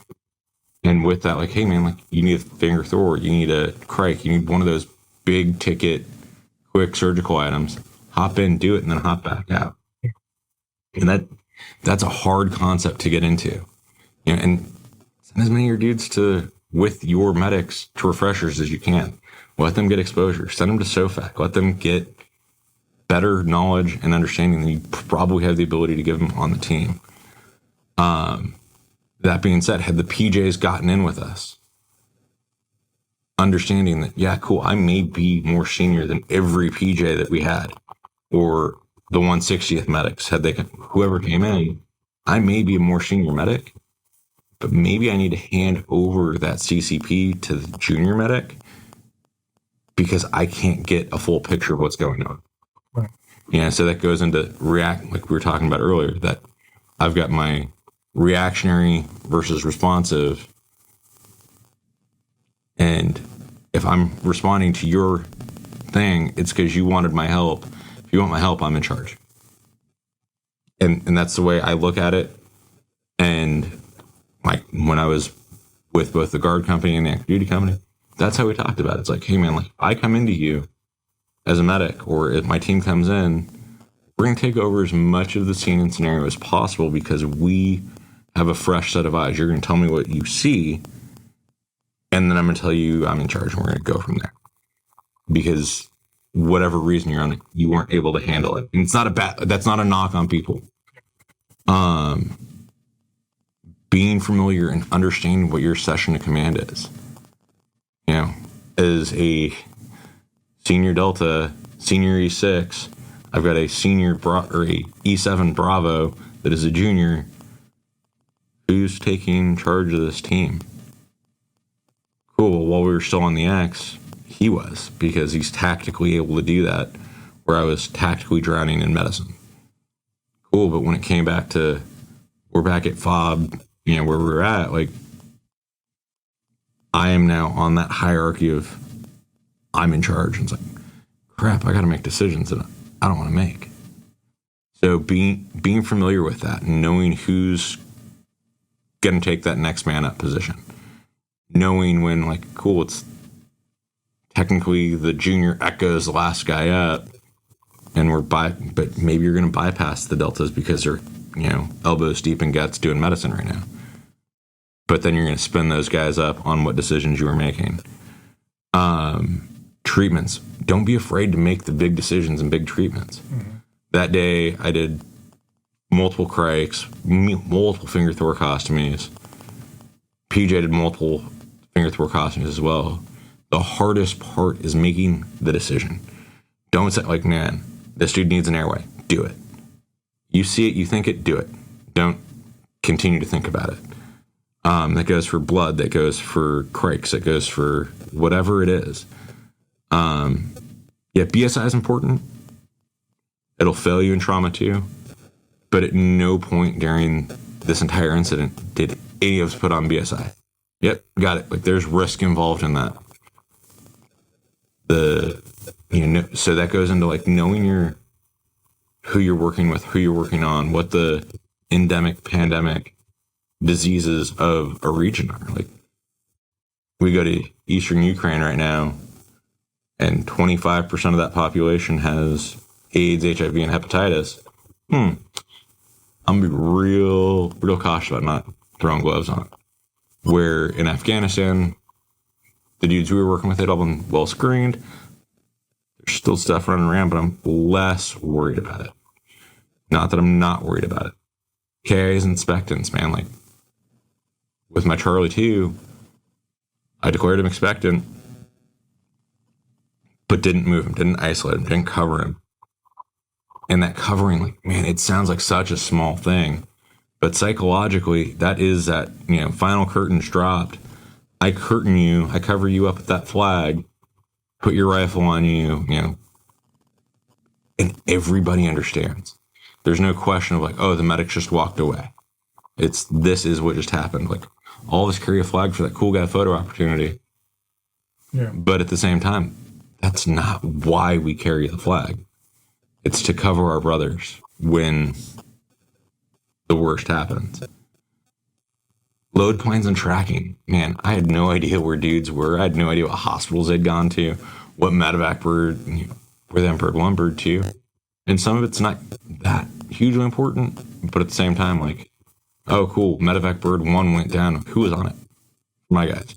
And with that, like, hey man, like, you need a finger Thor, you need a crike, you need one of those big ticket, quick surgical items. Hop in, do it, and then hop back out. And that's a hard concept to get into. You know, and send as many of your dudes with your medics to refreshers as you can. Let them get exposure. Send them to SOFAC. Let them get better knowledge and understanding than you probably have the ability to give them on the team. That being said, had the PJs gotten in with us, understanding that, yeah, cool, I may be more senior than every PJ that we had, or the 160th medics, whoever came in, I may be a more senior medic, but maybe I need to hand over that CCP to the junior medic because I can't get a full picture of what's going on. Right. Yeah, so that goes into like we were talking about earlier, that I've got my reactionary versus responsive. And if I'm responding to your thing, it's because you wanted my help. If you want my help, I'm in charge. And that's the way I look at it. And when I was with both the guard company and the active duty company, that's how we talked about it. It's like, hey man, like, I come into you as a medic, or if my team comes in, we're going to take over as much of the scene and scenario as possible because we have a fresh set of eyes. You're going to tell me what you see, and then I'm going to tell you I'm in charge, and we're going to go from there. Because whatever reason you weren't able to handle it. And it's not that's not a knock on people. Being familiar and understanding what your session of command is. You know, as a senior Delta, senior E6, I've got a senior or a E7 Bravo that is a junior. Who's taking charge of this team? Cool. While we were still on the X, he was, because he's tactically able to do that, where I was tactically drowning in medicine. Cool. But when it came back to, we're back at FOB, you know, where we were at, like, I am now on that hierarchy of I'm in charge. And it's like, crap, I got to make decisions that I don't want to make. So being familiar with that and knowing who's going to take that next man up position, knowing when, like, cool, it's technically the junior echoes the last guy up, and but maybe you're going to bypass the Deltas because they're, you know, elbows deep in guts doing medicine right now. But then you're going to spin those guys up on what decisions you were making. Treatments. Don't be afraid to make the big decisions and big treatments. Mm-hmm. That day, I did multiple crikes, multiple finger thoracostomies. PJ did multiple finger thoracostomies as well. The hardest part is making the decision. Don't say, like, man, this dude needs an airway. Do it. You see it, you think it, do it. Don't continue to think about it. That goes for blood, that goes for crikes, that goes for whatever it is. Yeah, BSI is important. It'll fail you in trauma too. But at no point during this entire incident did any of us put on BSI. Yep, got it. Like, there's risk involved in that. So that goes into, like, knowing who you're working with, who you're working on, what the endemic, pandemic diseases of a region are. Like, we go to Eastern Ukraine right now, and 25% of that population has AIDS, HIV, and hepatitis. I'm gonna be real cautious about not throwing gloves on it. Where in Afghanistan, the dudes we were working with had all been well screened. There's still stuff running around, but I'm less worried about it. Not that I'm not worried about it. KIs and expectants, man. Like with my Charlie 2, I declared him expectant, but didn't move him, didn't isolate him, didn't cover him. And that covering, like, man, it sounds like such a small thing, but psychologically, that is that, final curtain's dropped. I curtain you, I cover you up with that flag, put your rifle on you, and everybody understands. There's no question of like, oh, the medic just walked away. This is what just happened. Like, all of us carry a flag for that cool guy photo opportunity. Yeah. But at the same time, that's not why we carry the flag. It's to cover our brothers when the worst happens. Load plans and tracking. Man, I had no idea where dudes were. I had no idea what hospitals they'd gone to, what medevac bird, where them bird 1, bird 2. And some of it's not that hugely important, but at the same time, like, oh, cool, medevac bird 1 went down. Who was on it? My guys.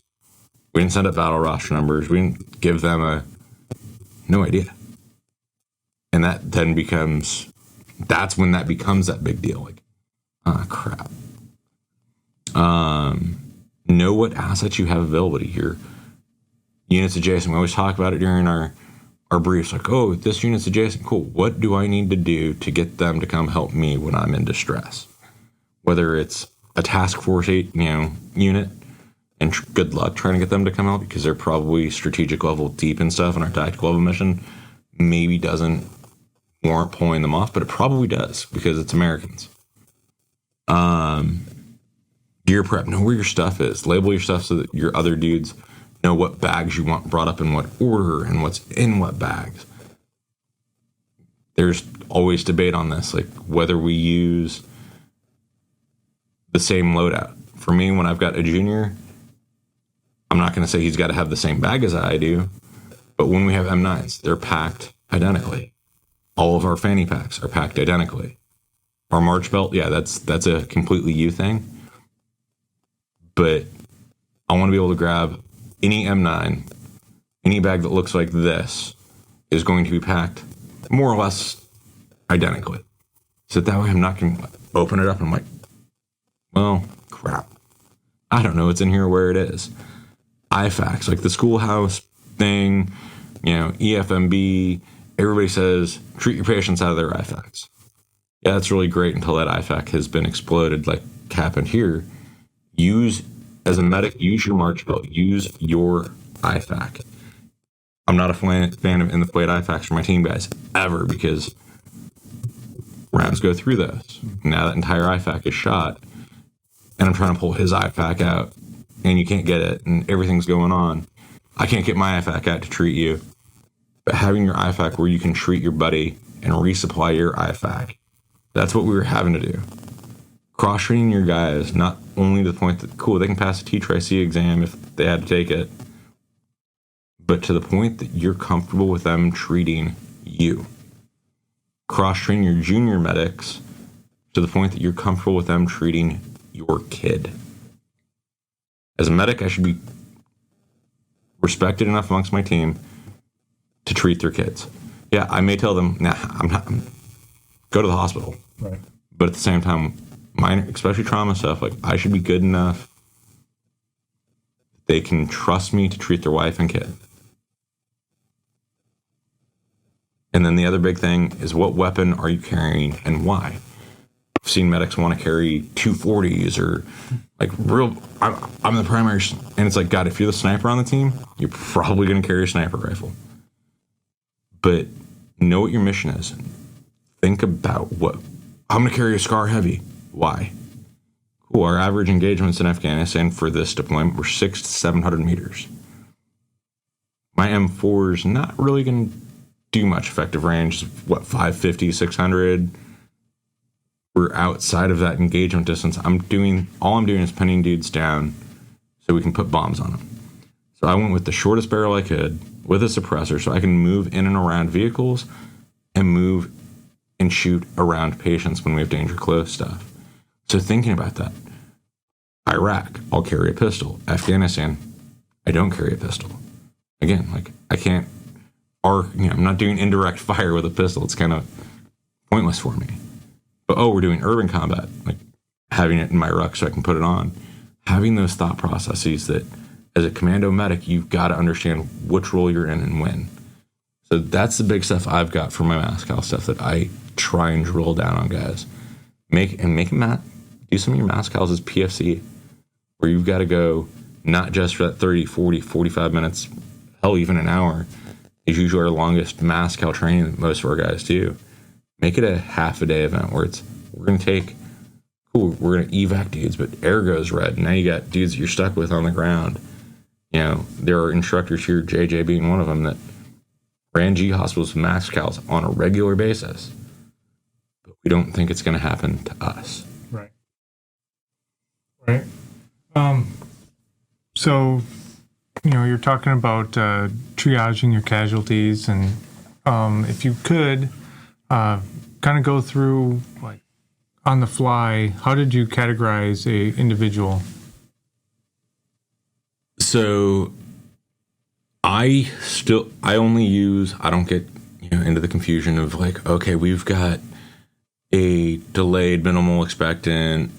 We didn't send up battle roster numbers. We didn't give them no idea. And that then that's when that becomes that big deal. Like, crap. Know what assets you have availability here. Units adjacent. We always talk about it during our briefs. Like, oh, this unit's adjacent. Cool. What do I need to do to get them to come help me when I'm in distress? Whether it's a task force unit, and good luck trying to get them to come help, because they're probably strategic level deep and stuff, and our tactical level mission maybe doesn't warrant pulling them off, but it probably does because it's Americans. Gear prep, know where your stuff is. Label your stuff so that your other dudes know what bags you want brought up in what order and what's in what bags. There's always debate on this, like whether we use the same loadout. For me, when I've got a junior, I'm not going to say he's got to have the same bag as I do, but when we have M9s, they're packed identically. All of our fanny packs are packed identically. Our March belt, yeah, that's a completely you thing. But I want to be able to grab any M9, any bag that looks like this is going to be packed more or less identically. So that way I'm not going to open it up and I'm like, well, crap. I don't know what's in here or where it is. IFACs, like the schoolhouse thing, EFMB, everybody says, treat your patients out of their IFACs. Yeah, that's really great until that IFAC has been exploded like happened here. As a medic, use your March belt, use your IFAC. I'm not a fan of in-the-plate IFACs for my team guys, ever, because rounds go through those. Now that entire IFAC is shot, and I'm trying to pull his IFAC out, and you can't get it, and everything's going on. I can't get my IFAC out to treat you. But having your IFAC where you can treat your buddy and resupply your IFAC, that's what we were having to do. Cross-training your guys, not only to the point that, cool, they can pass a T-Tri-C exam if they had to take it, but to the point that you're comfortable with them treating you. Cross-train your junior medics to the point that you're comfortable with them treating your kid. As a medic, I should be respected enough amongst my team to treat their kids. Yeah, I may tell them, nah, I'm not, go to the hospital. Right. But at the same time, minor, especially trauma stuff, like I should be good enough they can trust me to treat their wife and kid. And then the other big thing is, what weapon are you carrying and why? I've seen medics want to carry 240s or like I'm the primary, and it's like, God, if you're the sniper on the team, you're probably going to carry a sniper rifle. But know what your mission is. Think about I'm going to carry a SCAR heavy. Why? Cool. Our average engagements in Afghanistan for this deployment were 600 to 700 meters. My M4 is not really going to do much effective range. 550, 600. We're outside of that engagement distance. All I'm doing is pinning dudes down so we can put bombs on them. So I went with the shortest barrel I could with a suppressor so I can move in and around vehicles and move and shoot around patients when we have danger close stuff. So thinking about that, Iraq, I'll carry a pistol. Afghanistan, I don't carry a pistol. Again, like I can't, I'm not doing indirect fire with a pistol. It's kind of pointless for me. But, we're doing urban combat, like having it in my ruck so I can put it on. Having those thought processes that as a commando medic, you've got to understand which role you're in and when. So that's the big stuff I've got for my MASCAL stuff that I try and drill down on guys. Make them do some of your MASCALs as PFC, where you've got to go not just for that 30, 40, 45 minutes, hell, even an hour is usually our longest MASCAL training that most of our guys do. Make it a half a day event where we're going to evac dudes, but air goes red. Now you got dudes you're stuck with on the ground. You know, there are instructors here, JJ being one of them, that ran G hospitals with MASCALs on a regular basis. But we don't think it's going to happen to us. Right. Right. So, you know, you're talking about triaging your casualties, and if you could kind of go through, like, on the fly, how did you categorize a individual? So I don't get, into the confusion of like, okay, we've got a delayed minimal expectant.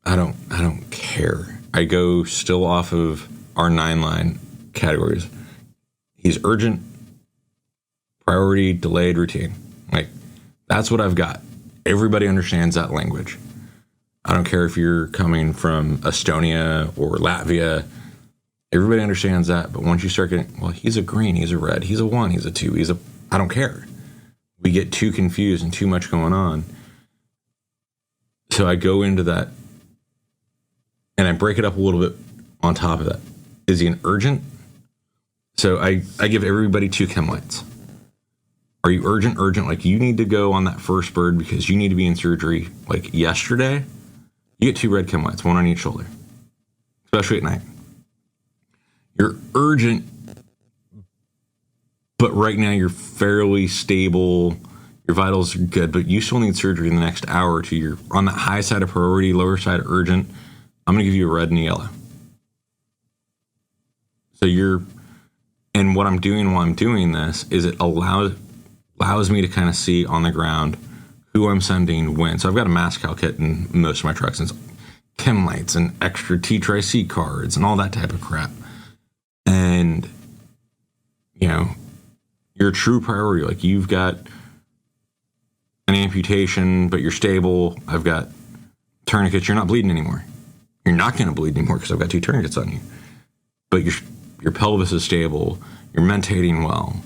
I don't care. I go still off of our 9-line categories. He's urgent, priority, delayed, routine. Like, that's what I've got. Everybody understands that language. I don't care if you're coming from Estonia or Latvia. Everybody understands that. But once you start getting, well, he's a green, he's a red, he's a 1, he's a 2, I don't care. We get too confused and too much going on. So I go into that and I break it up a little bit on top of that. Is he an urgent? So I give everybody 2 chem lights. Are you urgent? Like, you need to go on that first bird because you need to be in surgery like yesterday. You get 2 red chem lights, 1 on each shoulder, especially at night. You're urgent, but right now you're fairly stable. Your vitals are good, but you still need surgery in the next hour or 2. You're on that high side of priority, lower side of urgent. I'm going to give you a red and a yellow. So and what I'm doing while I'm doing this is it allows me to kind of see on the ground who I'm sending when. So I've got a MASCAL kit in most of my trucks, and chem lights and extra T-Tri-C cards and all that type of crap. And, you're a true priority. Like, you've got an amputation, but you're stable. I've got tourniquets. You're not bleeding anymore. You're not going to bleed anymore because I've got 2 tourniquets on you. But your pelvis is stable. You're mentating well.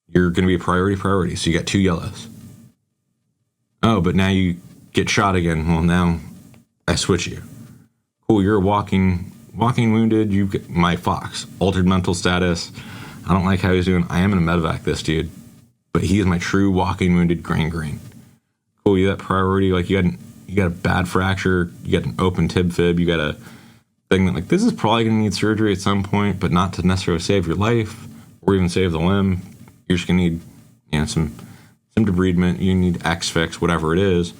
You're going to be a priority. So you got 2 yellows. Oh, but now you get shot again. Well, now I switch you. Cool, you're a walking wounded. You get my Fox, altered mental status. I don't like how he's doing. I am in a medevac, this dude, but he is my true walking wounded green. Cool, you that priority. Like, you got a bad fracture. You got an open tib fib. You got a thing that, like, this is probably going to need surgery at some point, but not to necessarily save your life or even save the limb. You're just going to need, some debridement. You need X-Fix, whatever it is.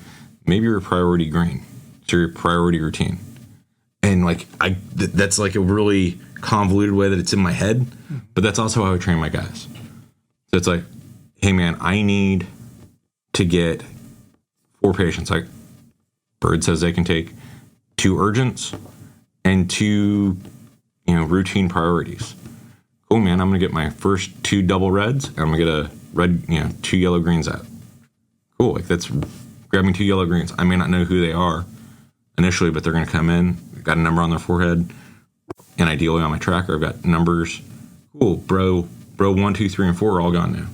Maybe you're a priority green. So your priority routine. And, like, that's like a really convoluted way that it's in my head, but that's also how I train my guys. So it's like, hey, man, I need to get 4 patients. Like, Bird says they can take 2 urgents and 2, routine priorities. Cool, man, I'm going to get my first 2 double reds, and I'm going to get a red, 2 yellow greens out. Cool, like, that's grabbing 2 yellow greens. I may not know who they are initially, but they're going to come in. I've got a number on their forehead, and ideally on my tracker, I've got numbers. Cool, bro 1, 2, 3, and 4 are all gone now.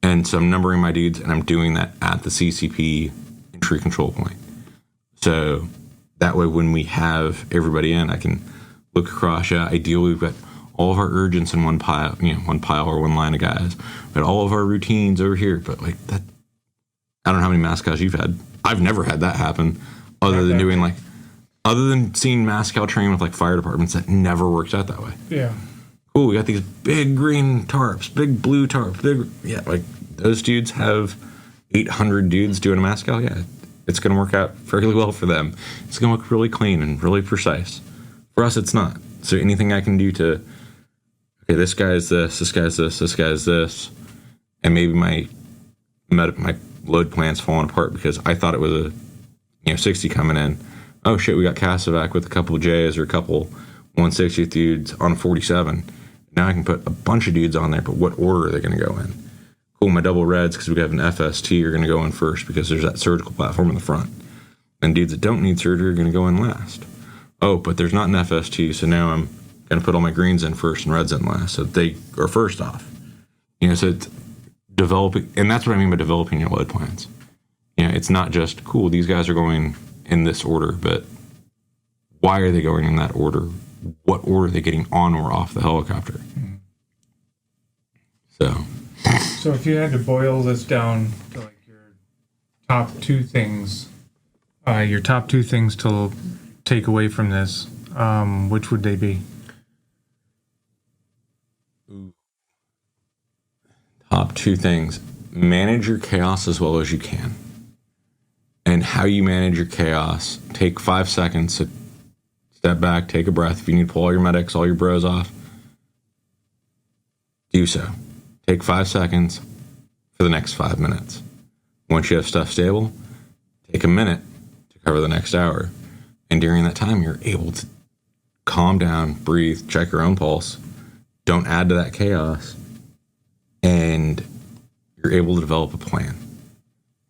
And so I'm numbering my dudes, and I'm doing that at the CCP entry control point. So that way, when we have everybody in, I can look across. Yeah, ideally, we've got all of our urgents in one pile, one pile or one line of guys. We've got all of our routines over here. But, like, that, I don't know how many MASCALs you've had. I've never had that happen, other than seeing MASCAL train with, like, fire departments that never works out that way. Yeah. Cool, we got these big green tarps, big blue tarps, like, those dudes have 800 dudes doing a MASCAL. Yeah, it's going to work out fairly well for them. It's going to look really clean and really precise. For us, it's not. So anything I can do to, okay, this guy is this, this guy is this, this guy is this, and maybe my my load plan's falling apart because I thought it was a 60 coming in. Oh shit, we got Casevac with a couple of J's or a couple 160th dudes on a 47. Now I can put a bunch of dudes on there, but what order are they going to go in? Cool, my double reds, because we have an FST, are going to go in first because there's that surgical platform in the front. And dudes that don't need surgery are going to go in last. Oh, but there's not an FST, so now I'm going to put all my greens in first and reds in last, so they are first off. So it's developing, and that's what I mean by developing your load plans. It's not just, cool, these guys are going in this order, but why are they going in that order? What order are they getting on or off the helicopter? So if you had to boil this down to like your top two things to take away from this, which would they be? Top two things. Manage your chaos as well as you can. And how you manage your chaos, take 5 seconds to step back, take a breath. If you need to pull all your medics, all your bros off, do so. Take 5 seconds for the next 5 minutes. Once you have stuff stable, take a minute to cover the next hour. And during that time, you're able to calm down, breathe, check your own pulse. Don't add to that chaos. And you're able to develop a plan.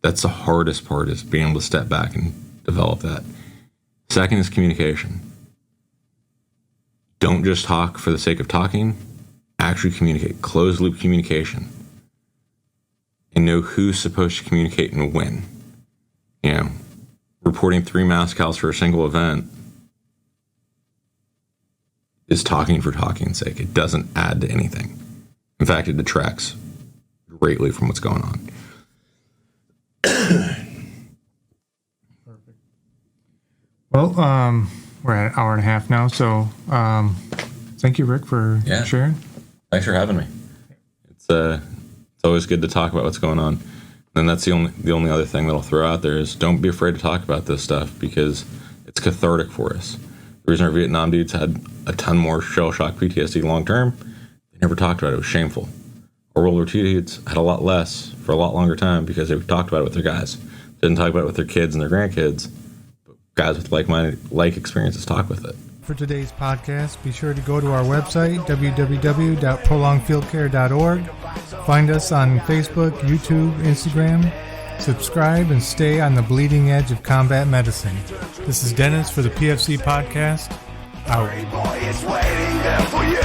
That's the hardest part, is being able to step back and develop that. Second is communication. Don't just talk for the sake of talking. Actually communicate. Closed loop communication. And know who's supposed to communicate and when. Reporting 3 MASCALs for a single event is talking for talking's sake. It doesn't add to anything. In fact, it detracts greatly from what's going on. Perfect. Well, we're at an hour and a half now, so thank you, Rick, for sharing. Thanks for having me. It's always good to talk about what's going on. And that's the only other thing that I'll throw out there is don't be afraid to talk about this stuff because it's cathartic for us. The reason our Vietnam dudes had a ton more shell shock PTSD long term, they never talked about it. It was shameful. Our World War II dudes had a lot less for a lot longer time because they talked about it with their guys. Didn't talk about it with their kids and their grandkids, but guys with like experiences talk with it. For today's podcast, be sure to go to our website, www.prolongedfieldcare.org. Find us on Facebook, YouTube, Instagram. Subscribe and stay on the bleeding edge of combat medicine. This is Dennis for the PFC Podcast. Out. Boy, it's waiting there for you.